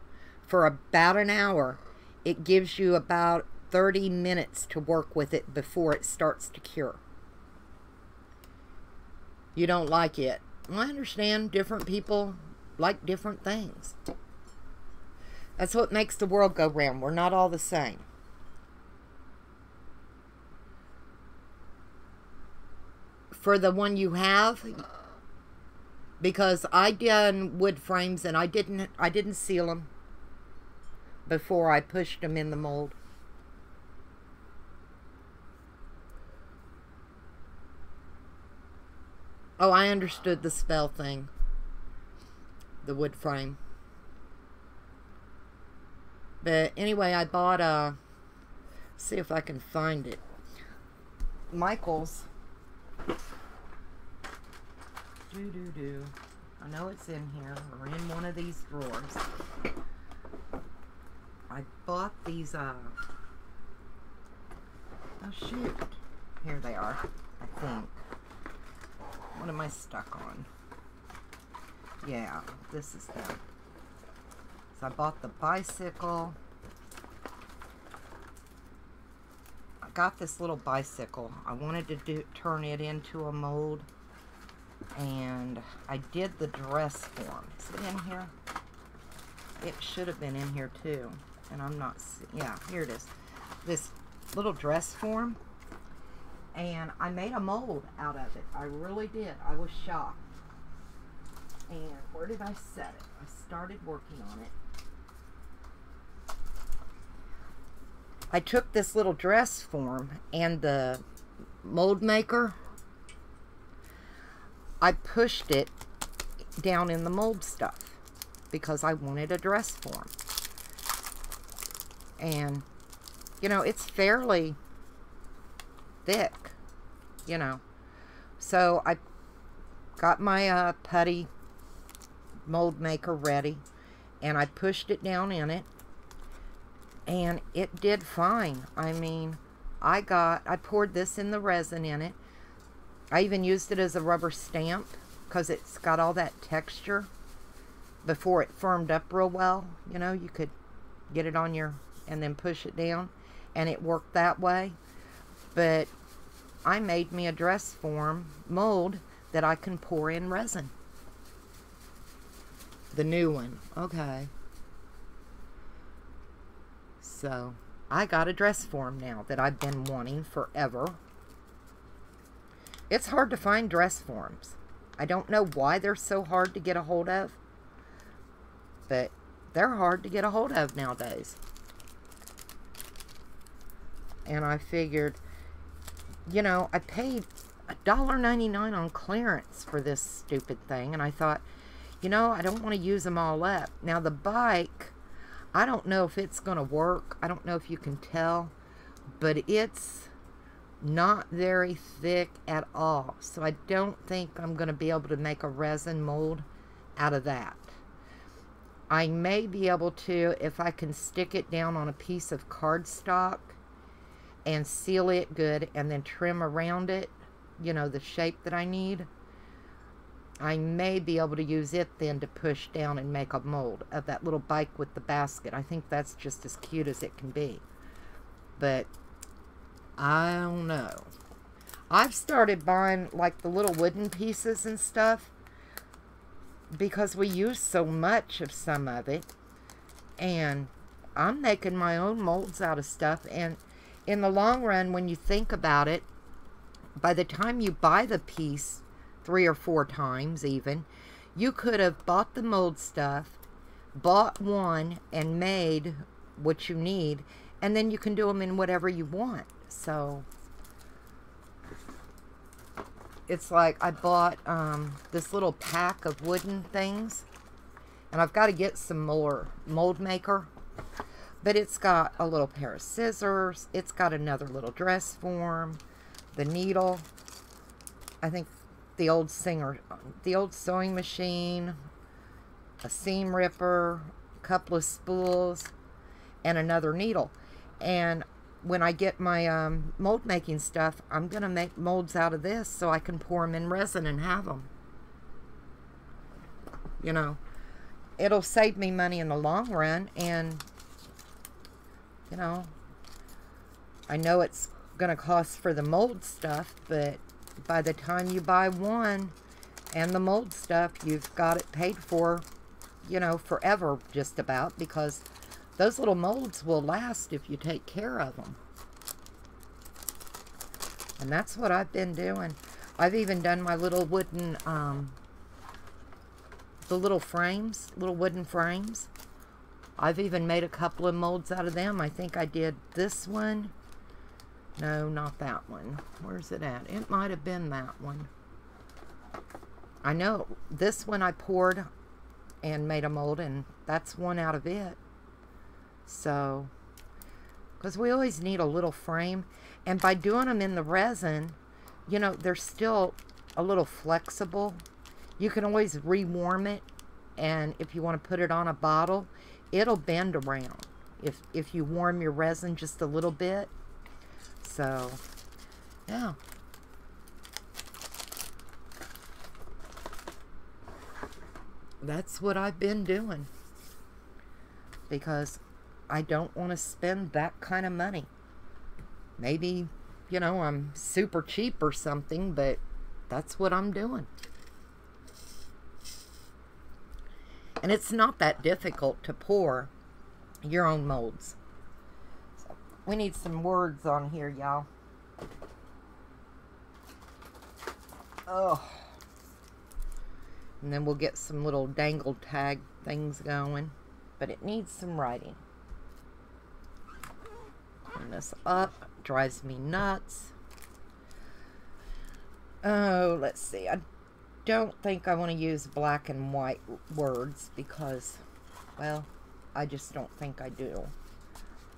for about an hour, it gives you about 30 minutes to work with it before it starts to cure. You don't like it. Well, I understand different people like different things. That's what makes the world go round. We're not all the same. For the one you have, because I done wood frames and I didn't seal them before I pushed them in the mold. Oh, I understood the spell thing. The wood frame. But anyway, I bought a, see if I can find it, Michael's. I know it's in here or in one of these drawers. I bought these, oh shoot. Here they are, I think. What am I stuck on? Yeah, this is them. So I bought the bicycle. I got this little bicycle. I wanted to turn it into a mold. And I did the dress form. Is it in here? It should have been in here too. And I'm not, yeah, here it is. This little dress form. And I made a mold out of it. I really did. I was shocked. And where did I set it? I started working on it. I took this little dress form and the mold maker. I pushed it down in the mold stuff because I wanted a dress form. And, you know, it's fairly thick, you know. So I got my putty mold maker ready, and I pushed it down in it, and it did fine. I mean, I poured this in the resin in it. I even used it as a rubber stamp because it's got all that texture before it firmed up real well. You know, you could get it on your, and then push it down, and it worked that way. But I made me a dress form mold that I can pour in resin. The new one. Okay. So, I got a dress form now that I've been wanting forever. It's hard to find dress forms. I don't know why they're so hard to get a hold of, but they're hard to get a hold of nowadays. And I figured, you know, I paid $1.99 on clearance for this stupid thing, and I thought, you know, I don't want to use them all up. Now the bike, I don't know if it's going to work. I don't know if you can tell, but it's not very thick at all. So I don't think I'm going to be able to make a resin mold out of that. I may be able to if I can stick it down on a piece of cardstock and seal it good and then trim around it, you know, the shape that I need. I may be able to use it then to push down and make a mold of that little bike with the basket. I think that's just as cute as it can be. But I don't know. I've started buying like the little wooden pieces and stuff because we use so much of some of it. And I'm making my own molds out of stuff. And in the long run, when you think about it, by the time you buy the piece 3 or 4 times even, you could have bought the mold stuff, bought one, and made what you need, and then you can do them in whatever you want. So it's like I bought this little pack of wooden things, and I've got to get some more mold maker, but it's got a little pair of scissors, it's got another little dress form, the needle, I think the old sewing machine, a seam ripper, a couple of spools, and another needle. And when I get my mold making stuff, I'm going to make molds out of this so I can pour them in resin and have them. You know, it'll save me money in the long run, and, you know, I know it's going to cost for the mold stuff, but by the time you buy one and the mold stuff, you've got it paid for, you know, forever just about, because those little molds will last if you take care of them. And that's what I've been doing. I've even done my little wooden, the little frames, little wooden frames. I've even made a couple of molds out of them. I think I did this one. No, not that one. Where's it at? It might have been that one. I know this one I poured and made a mold, and that's one out of it. So, because we always need a little frame, and by doing them in the resin, you know, they're still a little flexible. You can always rewarm it, and if you want to put it on a bottle, it'll bend around if you warm your resin just a little bit. So, yeah. That's what I've been doing, because I don't want to spend that kind of money. Maybe, you know, I'm super cheap or something, but that's what I'm doing. And it's not that difficult to pour your own molds. So we need some words on here, y'all. Oh. And then we'll get some little dangle tag things going. But it needs some writing. Turn this up. Drives me nuts. Oh, let's see. I don't think I want to use black and white words because, well, I just don't think I do.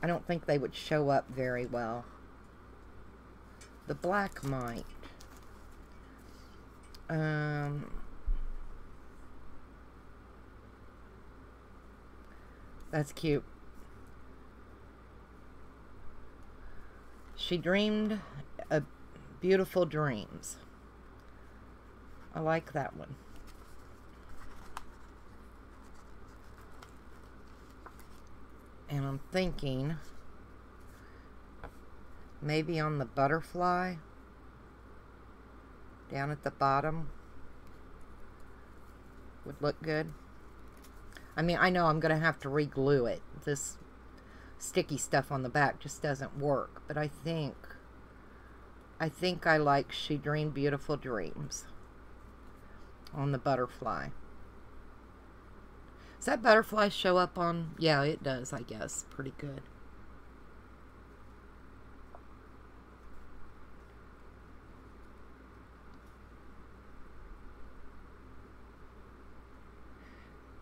I don't think they would show up very well. The black might. That's cute. She dreamed beautiful dreams. I like that one. And I'm thinking maybe on the butterfly down at the bottom would look good. I mean, I know I'm going to have to re-glue it. This sticky stuff on the back just doesn't work. But I think I like She Dreamed Beautiful Dreams on the butterfly. Does that butterfly show up on? Yeah, it does, I guess. Pretty good.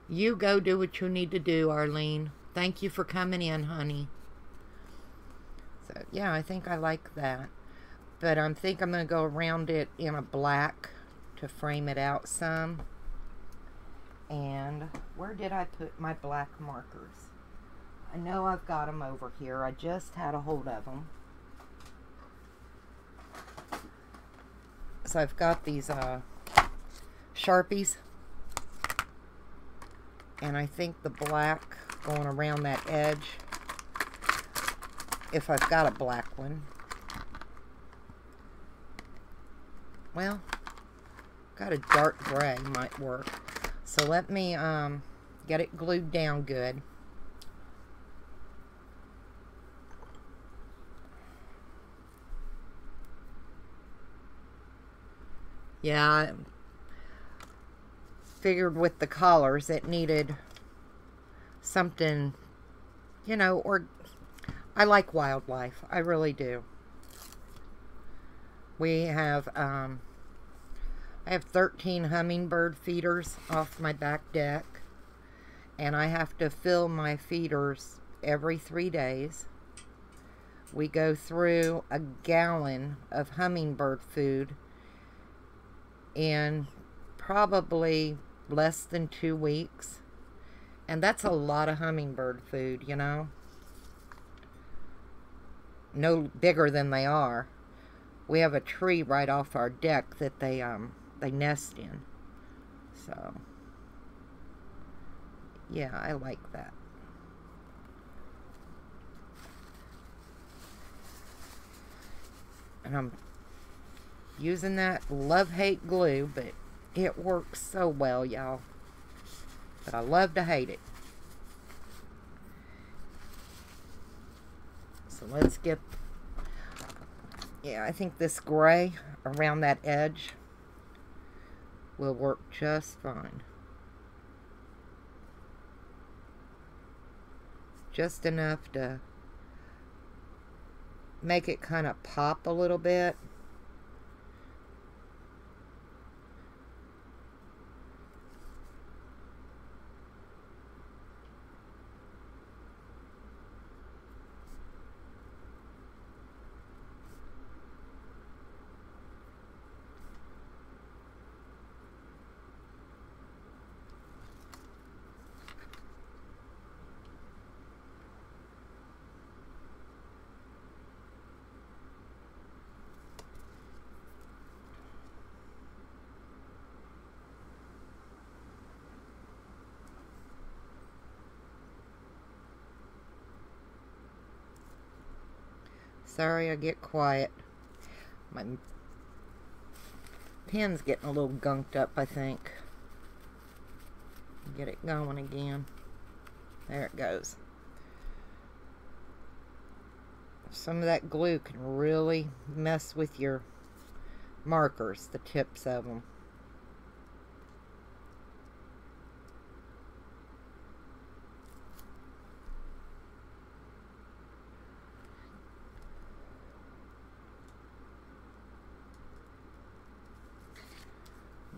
You go do what you need to do, Arlene. Thank you for coming in, honey. So, yeah, I think I like that. But I think I'm going to go around it in a black to frame it out some. And where did I put my black markers? I know I've got them over here. I just had a hold of them. So I've got these Sharpies. And I think the black going around that edge, if I've got a black one. Well, got a dark gray might work. So let me get it glued down good. Yeah, I figured with the collars it needed something, you know, or I like wildlife. I really do. We have, I have 13 hummingbird feeders off my back deck, and I have to fill my feeders every 3 days. We go through a gallon of hummingbird food in probably less than 2 weeks. And that's a lot of hummingbird food, you know. No bigger than they are. We have a tree right off our deck that they nest in. So, yeah, I like that. And I'm using that love-hate glue, but it works so well, y'all. But I love to hate it. So let's get, yeah, I think this gray around that edge will work just fine. Just enough to make it kind of pop a little bit. Sorry I get quiet. My pen's getting a little gunked up, I think. Get it going again. There it goes. Some of that glue can really mess with your markers, the tips of them.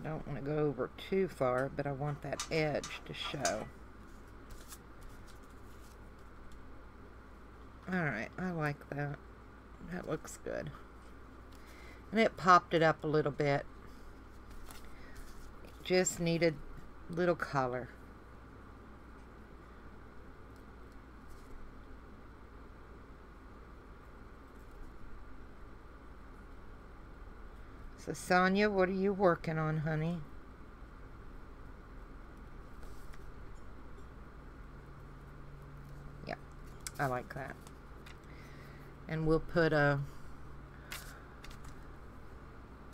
Don't want to go over too far, but I want that edge to show. Alright, I like that. That looks good. And it popped it up a little bit. It just needed a little color. So, Sonia, what are you working on, honey? Yeah, I like that. And we'll put a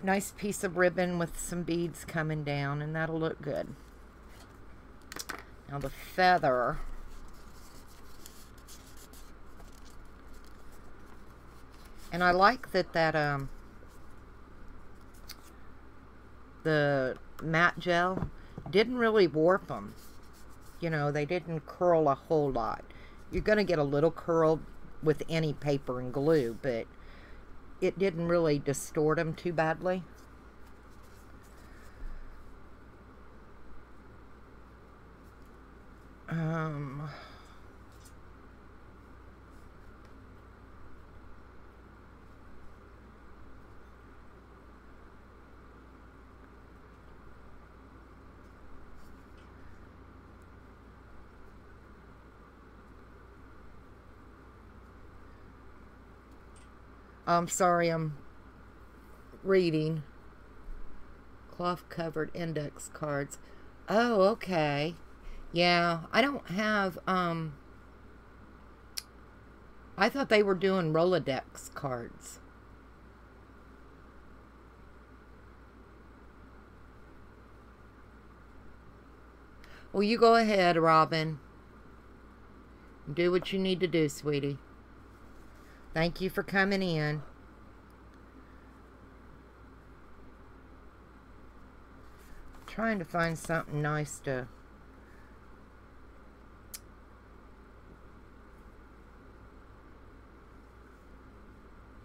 nice piece of ribbon with some beads coming down, and that'll look good. Now the feather. And I like that the matte gel didn't really warp them. You know, they didn't curl a whole lot. You're going to get a little curl with any paper and glue, but it didn't really distort them too badly. I'm sorry, I'm reading. Cloth covered index cards. Oh, okay. Yeah, I don't have, I thought they were doing Rolodex cards. Well, you go ahead, Robin. Do what you need to do, sweetie. Thank you for coming in. Trying to find something nice to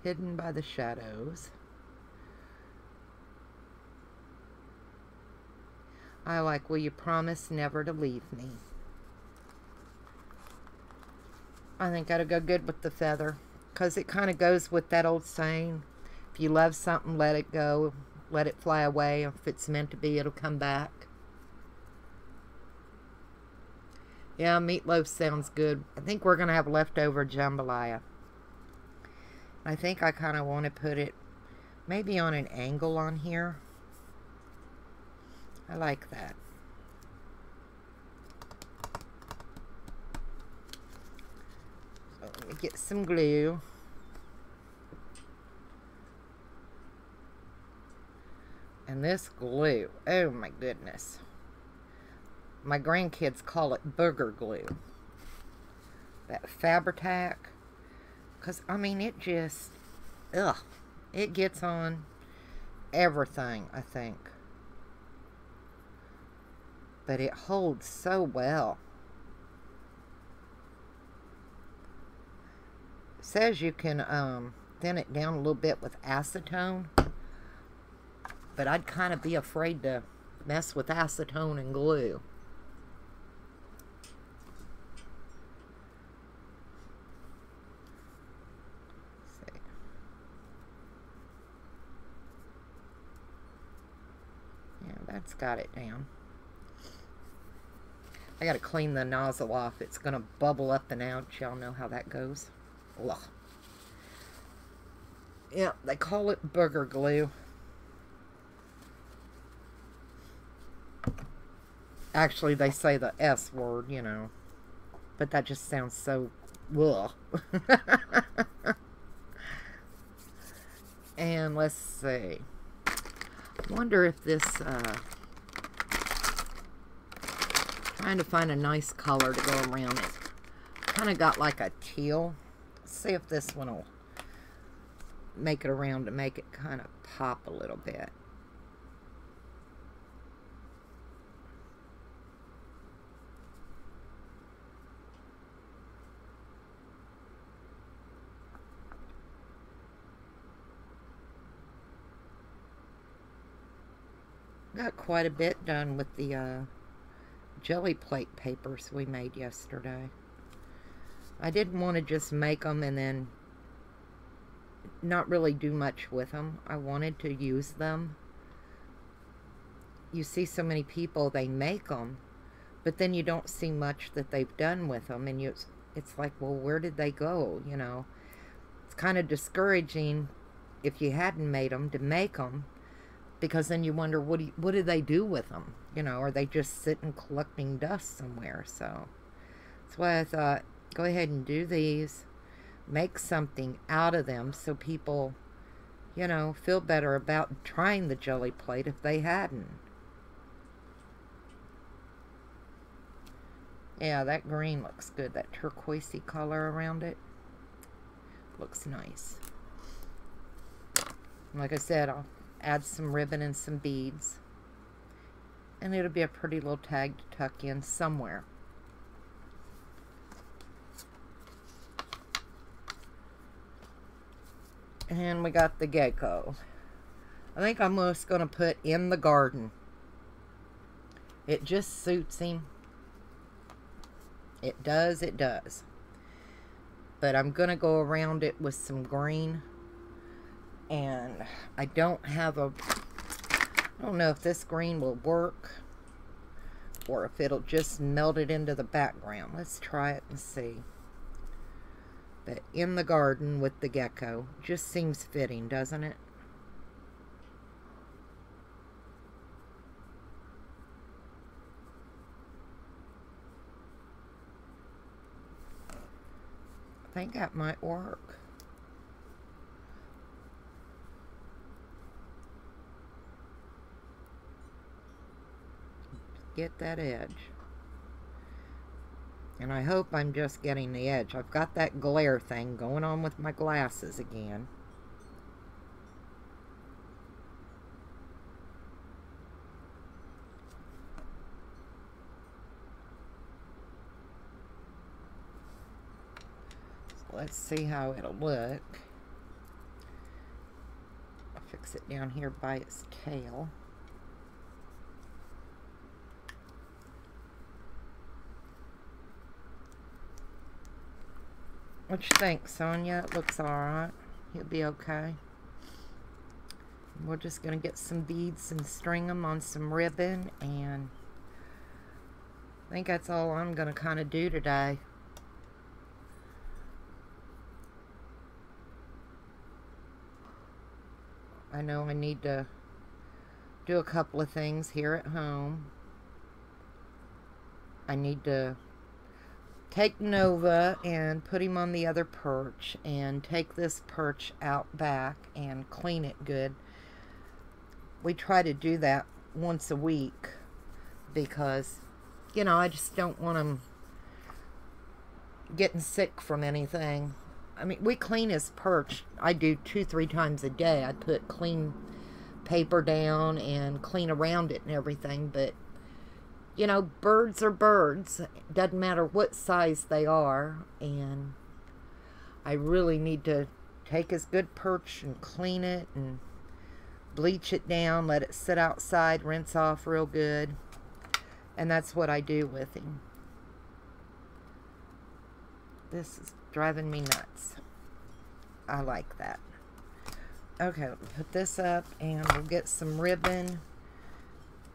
hidden by the shadows. I like, will you promise never to leave me? I think that'll go good with the feather, because it kind of goes with that old saying, if you love something, let it go, let it fly away. If it's meant to be, it'll come back. Yeah, meatloaf sounds good. I think we're going to have leftover jambalaya. I think I kind of want to put it maybe on an angle on here. I like that. So let me get some glue. And this glue, oh my goodness. My grandkids call it booger glue. That Fabri-Tac. Because, I mean, it just, ugh. It gets on everything, I think. But it holds so well. It says you can thin it down a little bit with acetone. But I'd kind of be afraid to mess with acetone and glue. Let's see. Yeah, that's got it down. I gotta clean the nozzle off. It's gonna bubble up and out. Y'all know how that goes. Ugh. Yeah, they call it booger glue. Actually, they say the S word, you know. But that just sounds so... ugh. And let's see. I wonder if this... trying to find a nice color to go around it. Kind of got like a teal. Let's see if this one will make it around to make it kind of pop a little bit. Got quite a bit done with the jelly plate papers we made yesterday. I didn't want to just make them and then not really do much with them. I wanted to use them. You see so many people, they make them, but then you don't see much that they've done with them, and it's like, well, where did they go, you know? It's kind of discouraging if you hadn't made them to make them, because then you wonder, what do they do with them? You know, are they just sitting collecting dust somewhere? So that's why I thought, go ahead and do these, make something out of them so people, you know, feel better about trying the jelly plate if they hadn't. Yeah, that green looks good. That turquoisey color around it looks nice. Like I said, I'll add some ribbon and some beads, and it'll be a pretty little tag to tuck in somewhere. And we got the gecko. I think I'm just going to put in the garden. It just suits him. It does, it does. But I'm going to go around it with some green. And I don't know if this green will work, or if it'll just melt it into the background. Let's try it and see. But in the garden with the gecko just seems fitting, doesn't it? I think that might work. Get that edge. And I hope I'm just getting the edge. I've got that glare thing going on with my glasses again. So let's see how it'll look. I'll fix it down here by its tail. What you think, Sonia? It looks alright. It'll be okay. We're just going to get some beads and string them on some ribbon, and I think that's all I'm going to kind of do today. I know I need to do a couple of things here at home. I need to take Nova and put him on the other perch, and take this perch out back and clean it good. We try to do that once a week because, you know, I just don't want him getting sick from anything. I mean, we clean his perch. I do 2-3 times a day. I put clean paper down and clean around it and everything, but you know, birds are birds. It doesn't matter what size they are. And I really need to take his good perch and clean it and bleach it down, let it sit outside, rinse off real good. And that's what I do with him. This is driving me nuts. I like that. Okay, put this up, and we'll get some ribbon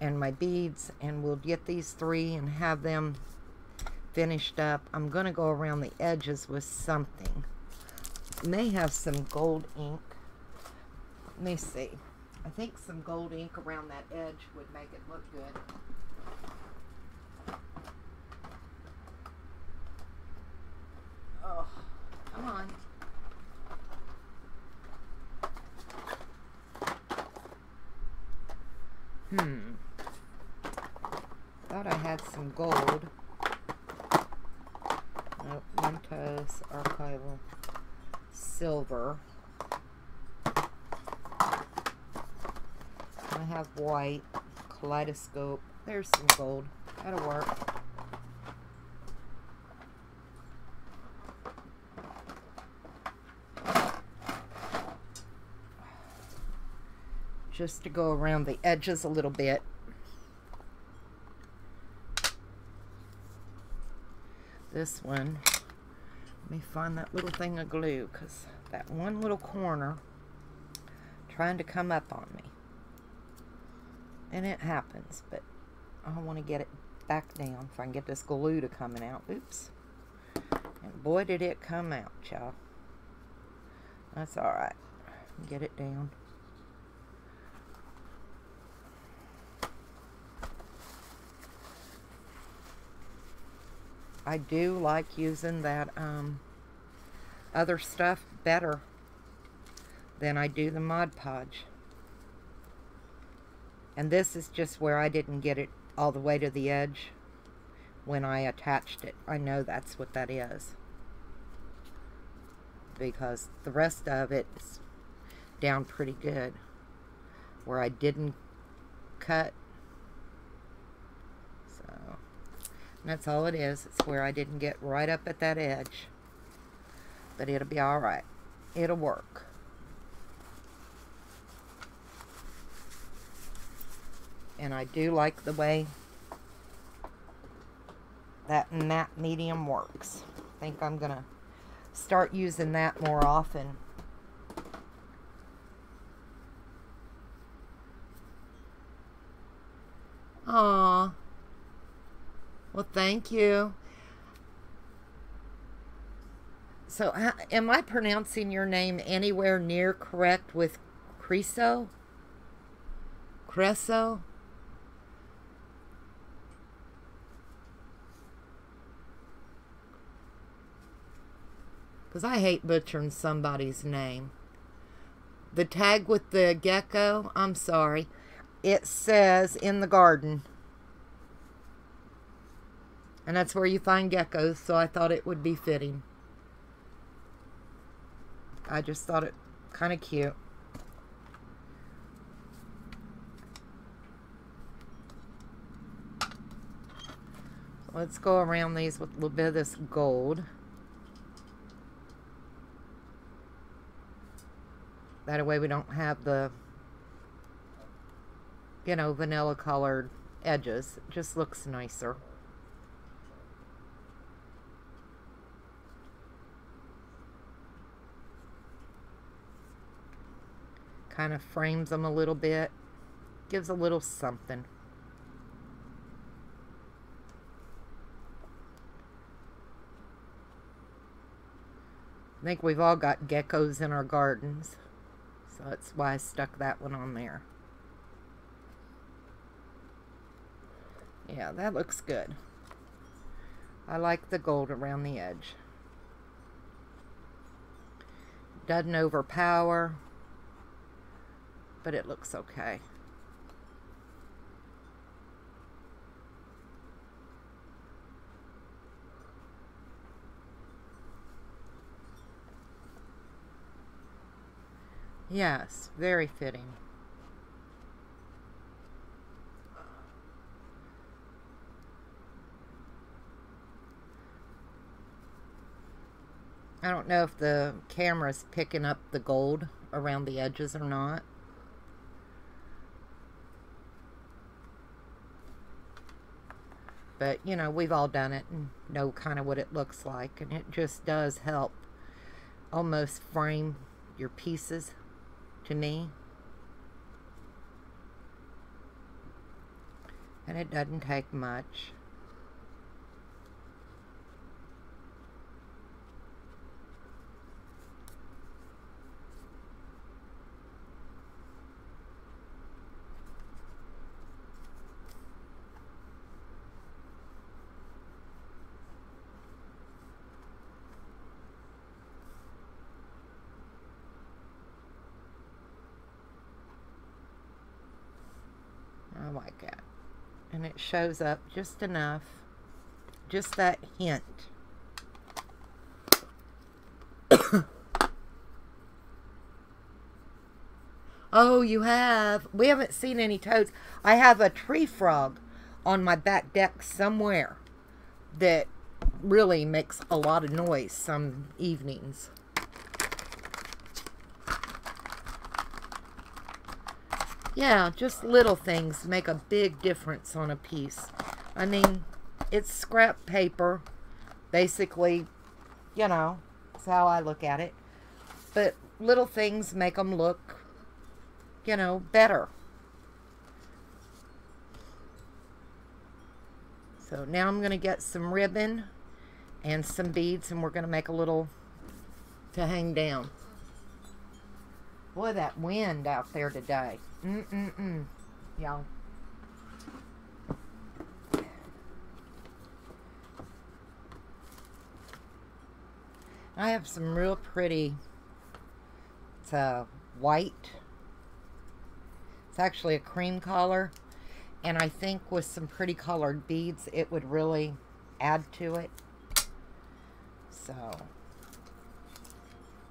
and my beads, and we'll get these 3 and have them finished up. I'm going to go around the edges with something. May have some gold ink. Let me see. I think some gold ink around that edge would make it look good. Oh, come on. Thought I had some gold. Nope, Mentos Archival Silver. I have white, Kaleidoscope. There's some gold. That'll work. just to go around the edges a little bit. This one, let me find that little thing of glue, because that one little corner trying to come up on me. And it happens, but I want to get it back down if I can get this glue to coming out. Oops. And boy, did it come out, y'all. That's alright. Get it down. I do like using that other stuff better than I do the Mod Podge. And this is just where I didn't get it all the way to the edge when I attached it. I know that's what that is, because the rest of it's down pretty good where I didn't cut. So that's all it is. It's where I didn't get right up at that edge. But it'll be alright. It'll work. And I do like the way that matte medium works. I think I'm going to start using that more often. Aww. Well, thank you. So, am I pronouncing your name anywhere near correct with Creso? Creso? Because I hate butchering somebody's name. The tag with the gecko, I'm sorry. It says in the garden. And that's where you find geckos, so I thought it would be fitting. I just thought it kind of cute. So let's go around these with a little bit of this gold. That way we don't have the, you know, vanilla colored edges. It just looks nicer. Kind of frames them a little bit. Gives a little something. I think we've all got geckos in our gardens. So that's why I stuck that one on there. Yeah, that looks good. I like the gold around the edge. Doesn't overpower, but it looks okay. Yes, very fitting. I don't know if the camera's picking up the gold around the edges or not. But, you know, we've all done it and know kind of what it looks like. And it just does help almost frame your pieces to me. And it doesn't take much. I like it. And it shows up just enough. Just that hint. Oh, you have? We haven't seen any toads. I have a tree frog on my back deck somewhere that really makes a lot of noise some evenings. Yeah, just little things make a big difference on a piece. I mean, it's scrap paper, basically, you know, that's how I look at it. But little things make them look, you know, better. So now I'm going to get some ribbon and some beads, and we're going to make a little to hang down. Boy, that wind out there today. Y'all. I have some real pretty, it's a white. It's actually a cream color. And I think with some pretty colored beads, it would really add to it. So,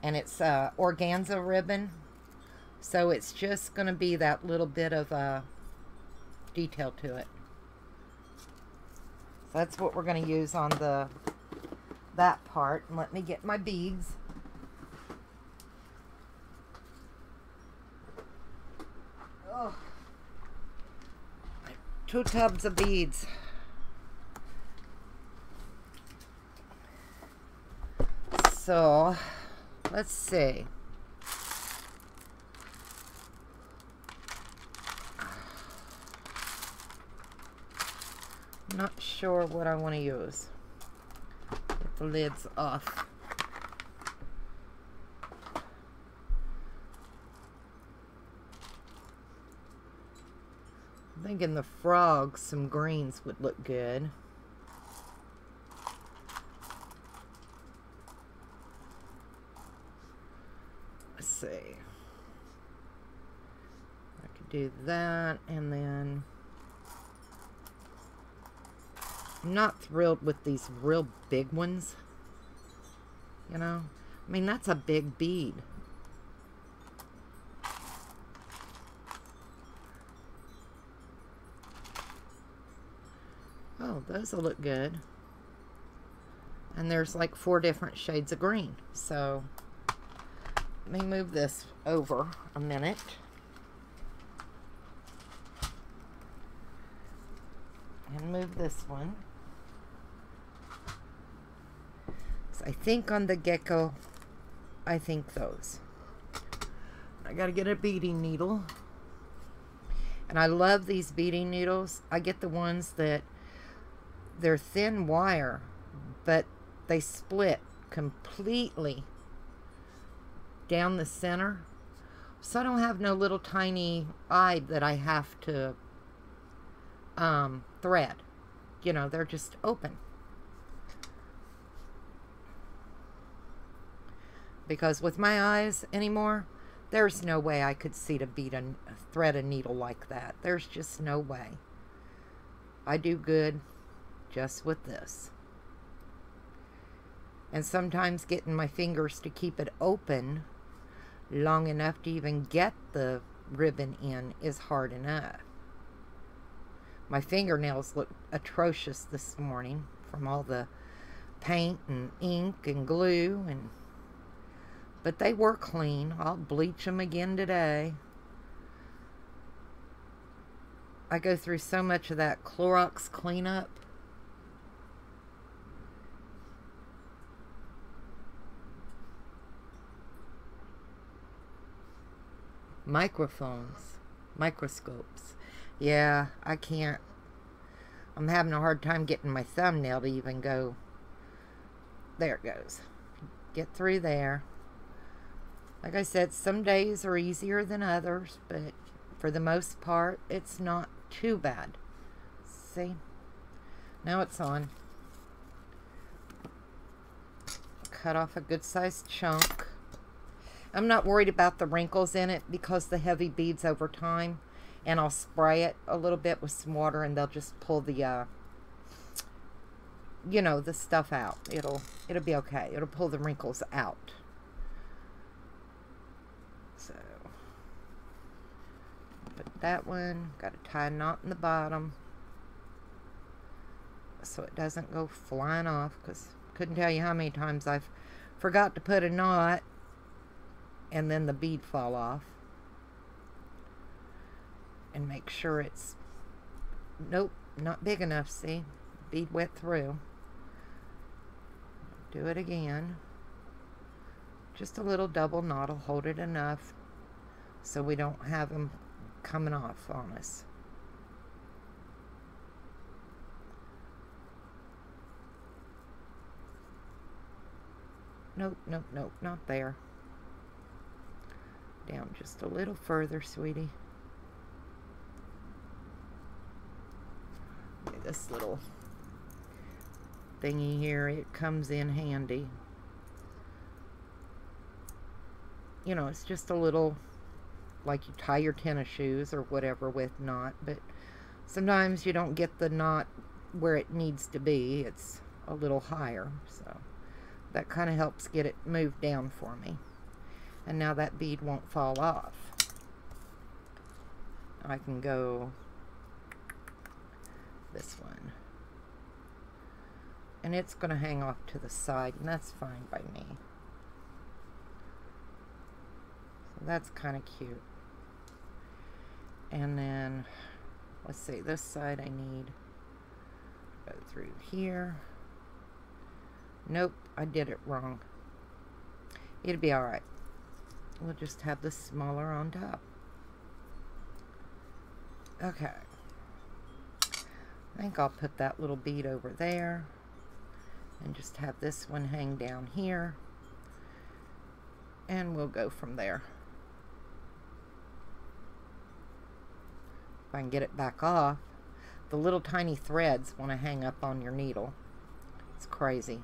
and it's organza ribbon. So it's just going to be that little bit of detail to it. So that's what we're going to use on that part. And let me get my beads. Oh. 2 tubs of beads. So, let's see. I'm not sure what I want to use. Get the lids off. I'm thinking the frogs, some greens would look good. Let's see. I could do that, and then I'm not thrilled with these real big ones. You know? I mean, that's a big bead. Oh, those will look good. And there's like 4 different shades of green. So, let me move this over a minute. And move this one. So I think on the gecko, I think those. I gotta get a beading needle. And I love these beading needles. I get the ones that they're thin wire, but they split completely down the center. So I don't have no little tiny eye that I have to thread. You know, they're just open. Because with my eyes anymore, there's no way I could see to thread a needle like that. There's just no way. I do good just with this. And sometimes getting my fingers to keep it open long enough to even get the ribbon in is hard enough. My fingernails look atrocious this morning from all the paint and ink and glue, but they were clean. I'll bleach them again today. I go through so much of that Clorox cleanup. Microscopes. Yeah, I can't. I'm having a hard time getting my thumbnail to even go. There it goes. Get through there. Like I said, some days are easier than others, but for the most part, it's not too bad. See? Now it's on. Cut off a good sized chunk. I'm not worried about the wrinkles in it because the heavy beads over time, and I'll spray it a little bit with some water and they'll just pull the you know, the stuff out. It'll be okay. It'll pull the wrinkles out. So put that one, got to tie a knot in the bottom so it doesn't go flying off, because couldn't tell you how many times I've forgot to put a knot and then the bead fall off. and make sure it's, nope, not big enough, see? Bead went through. Do it again. Just a little double knot will hold it enough so we don't have them coming off on us. Nope, nope, nope, not there. Down just a little further, sweetie. This little thingy here, it comes in handy. You know, it's just a little, like you tie your tennis shoes or whatever with knot, but sometimes you don't get the knot where it needs to be. It's a little higher, so that kind of helps get it moved down for me. And now that bead won't fall off. I can go this one. And it's going to hang off to the side, and that's fine by me. So that's kind of cute. And then, let's see, this side I need to go through here. Nope, I did it wrong. It'll be alright. We'll just have this smaller on top. Okay. I think I'll put that little bead over there and just have this one hang down here, and we'll go from there. If I can get it back off. The little tiny threads want to hang up on your needle. It's crazy.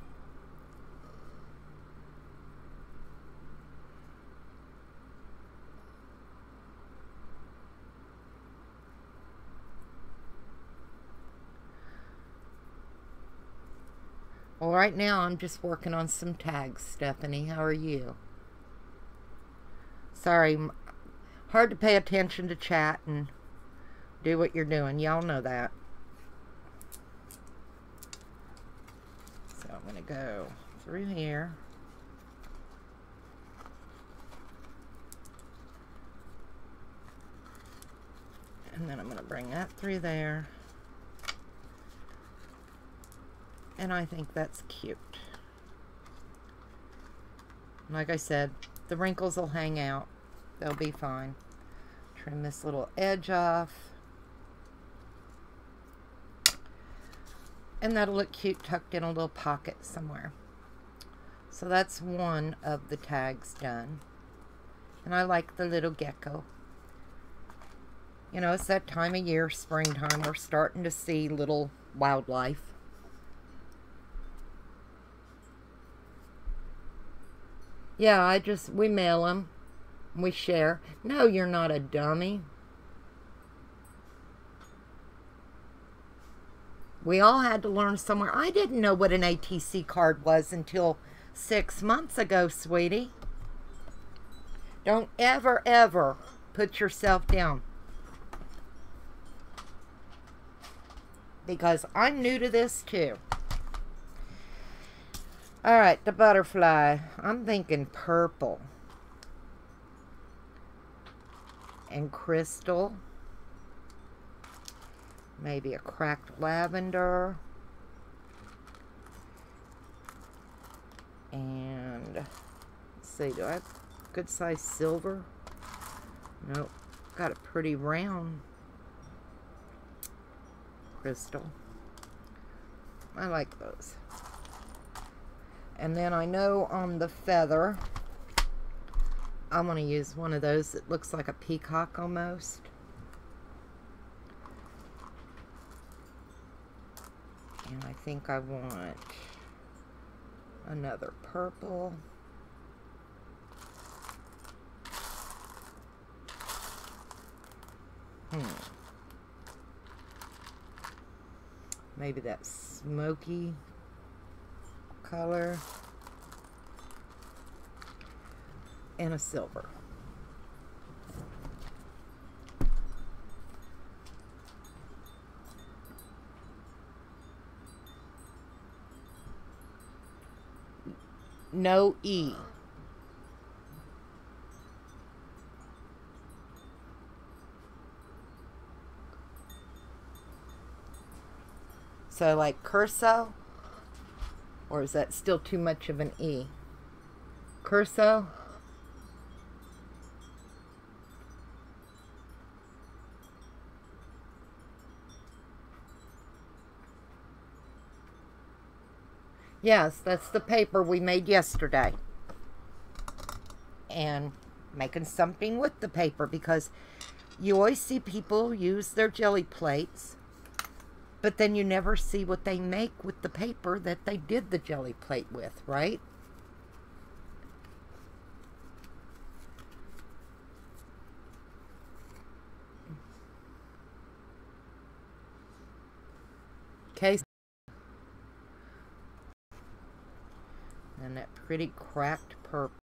Well, right now I'm just working on some tags, Stephanie. How are you? Sorry, hard to pay attention to chat and do what you're doing. Y'all know that. So I'm going to go through here. And then I'm going to bring that through there. And I think that's cute. Like I said, the wrinkles will hang out. They'll be fine. Trim this little edge off. And that'll look cute tucked in a little pocket somewhere. So that's one of the tags done. And I like the little gecko. You know, it's that time of year, springtime. We're starting to see little wildlife. Yeah, we mail them. We share. No, you're not a dummy. We all had to learn somewhere. I didn't know what an ATC card was until 6 months ago, sweetie. Don't ever, ever put yourself down. Because I'm new to this too. Alright, the butterfly. I'm thinking purple. And crystal. Maybe a cracked lavender. And, let's see, do I have good size silver? Nope. Got a pretty round crystal. I like those. And then I know on the feather, I'm going to use one of those that looks like a peacock almost. And I think I want another purple. Maybe that smoky color. And a silver. No E. So like curso, or is that still too much of an E? Curso. Yes, that's the paper we made yesterday. And making something with the paper, because you always see people use their jelly plates, but then you never see what they make with the paper that they did the jelly plate with, right? Okay. And that pretty cracked purple.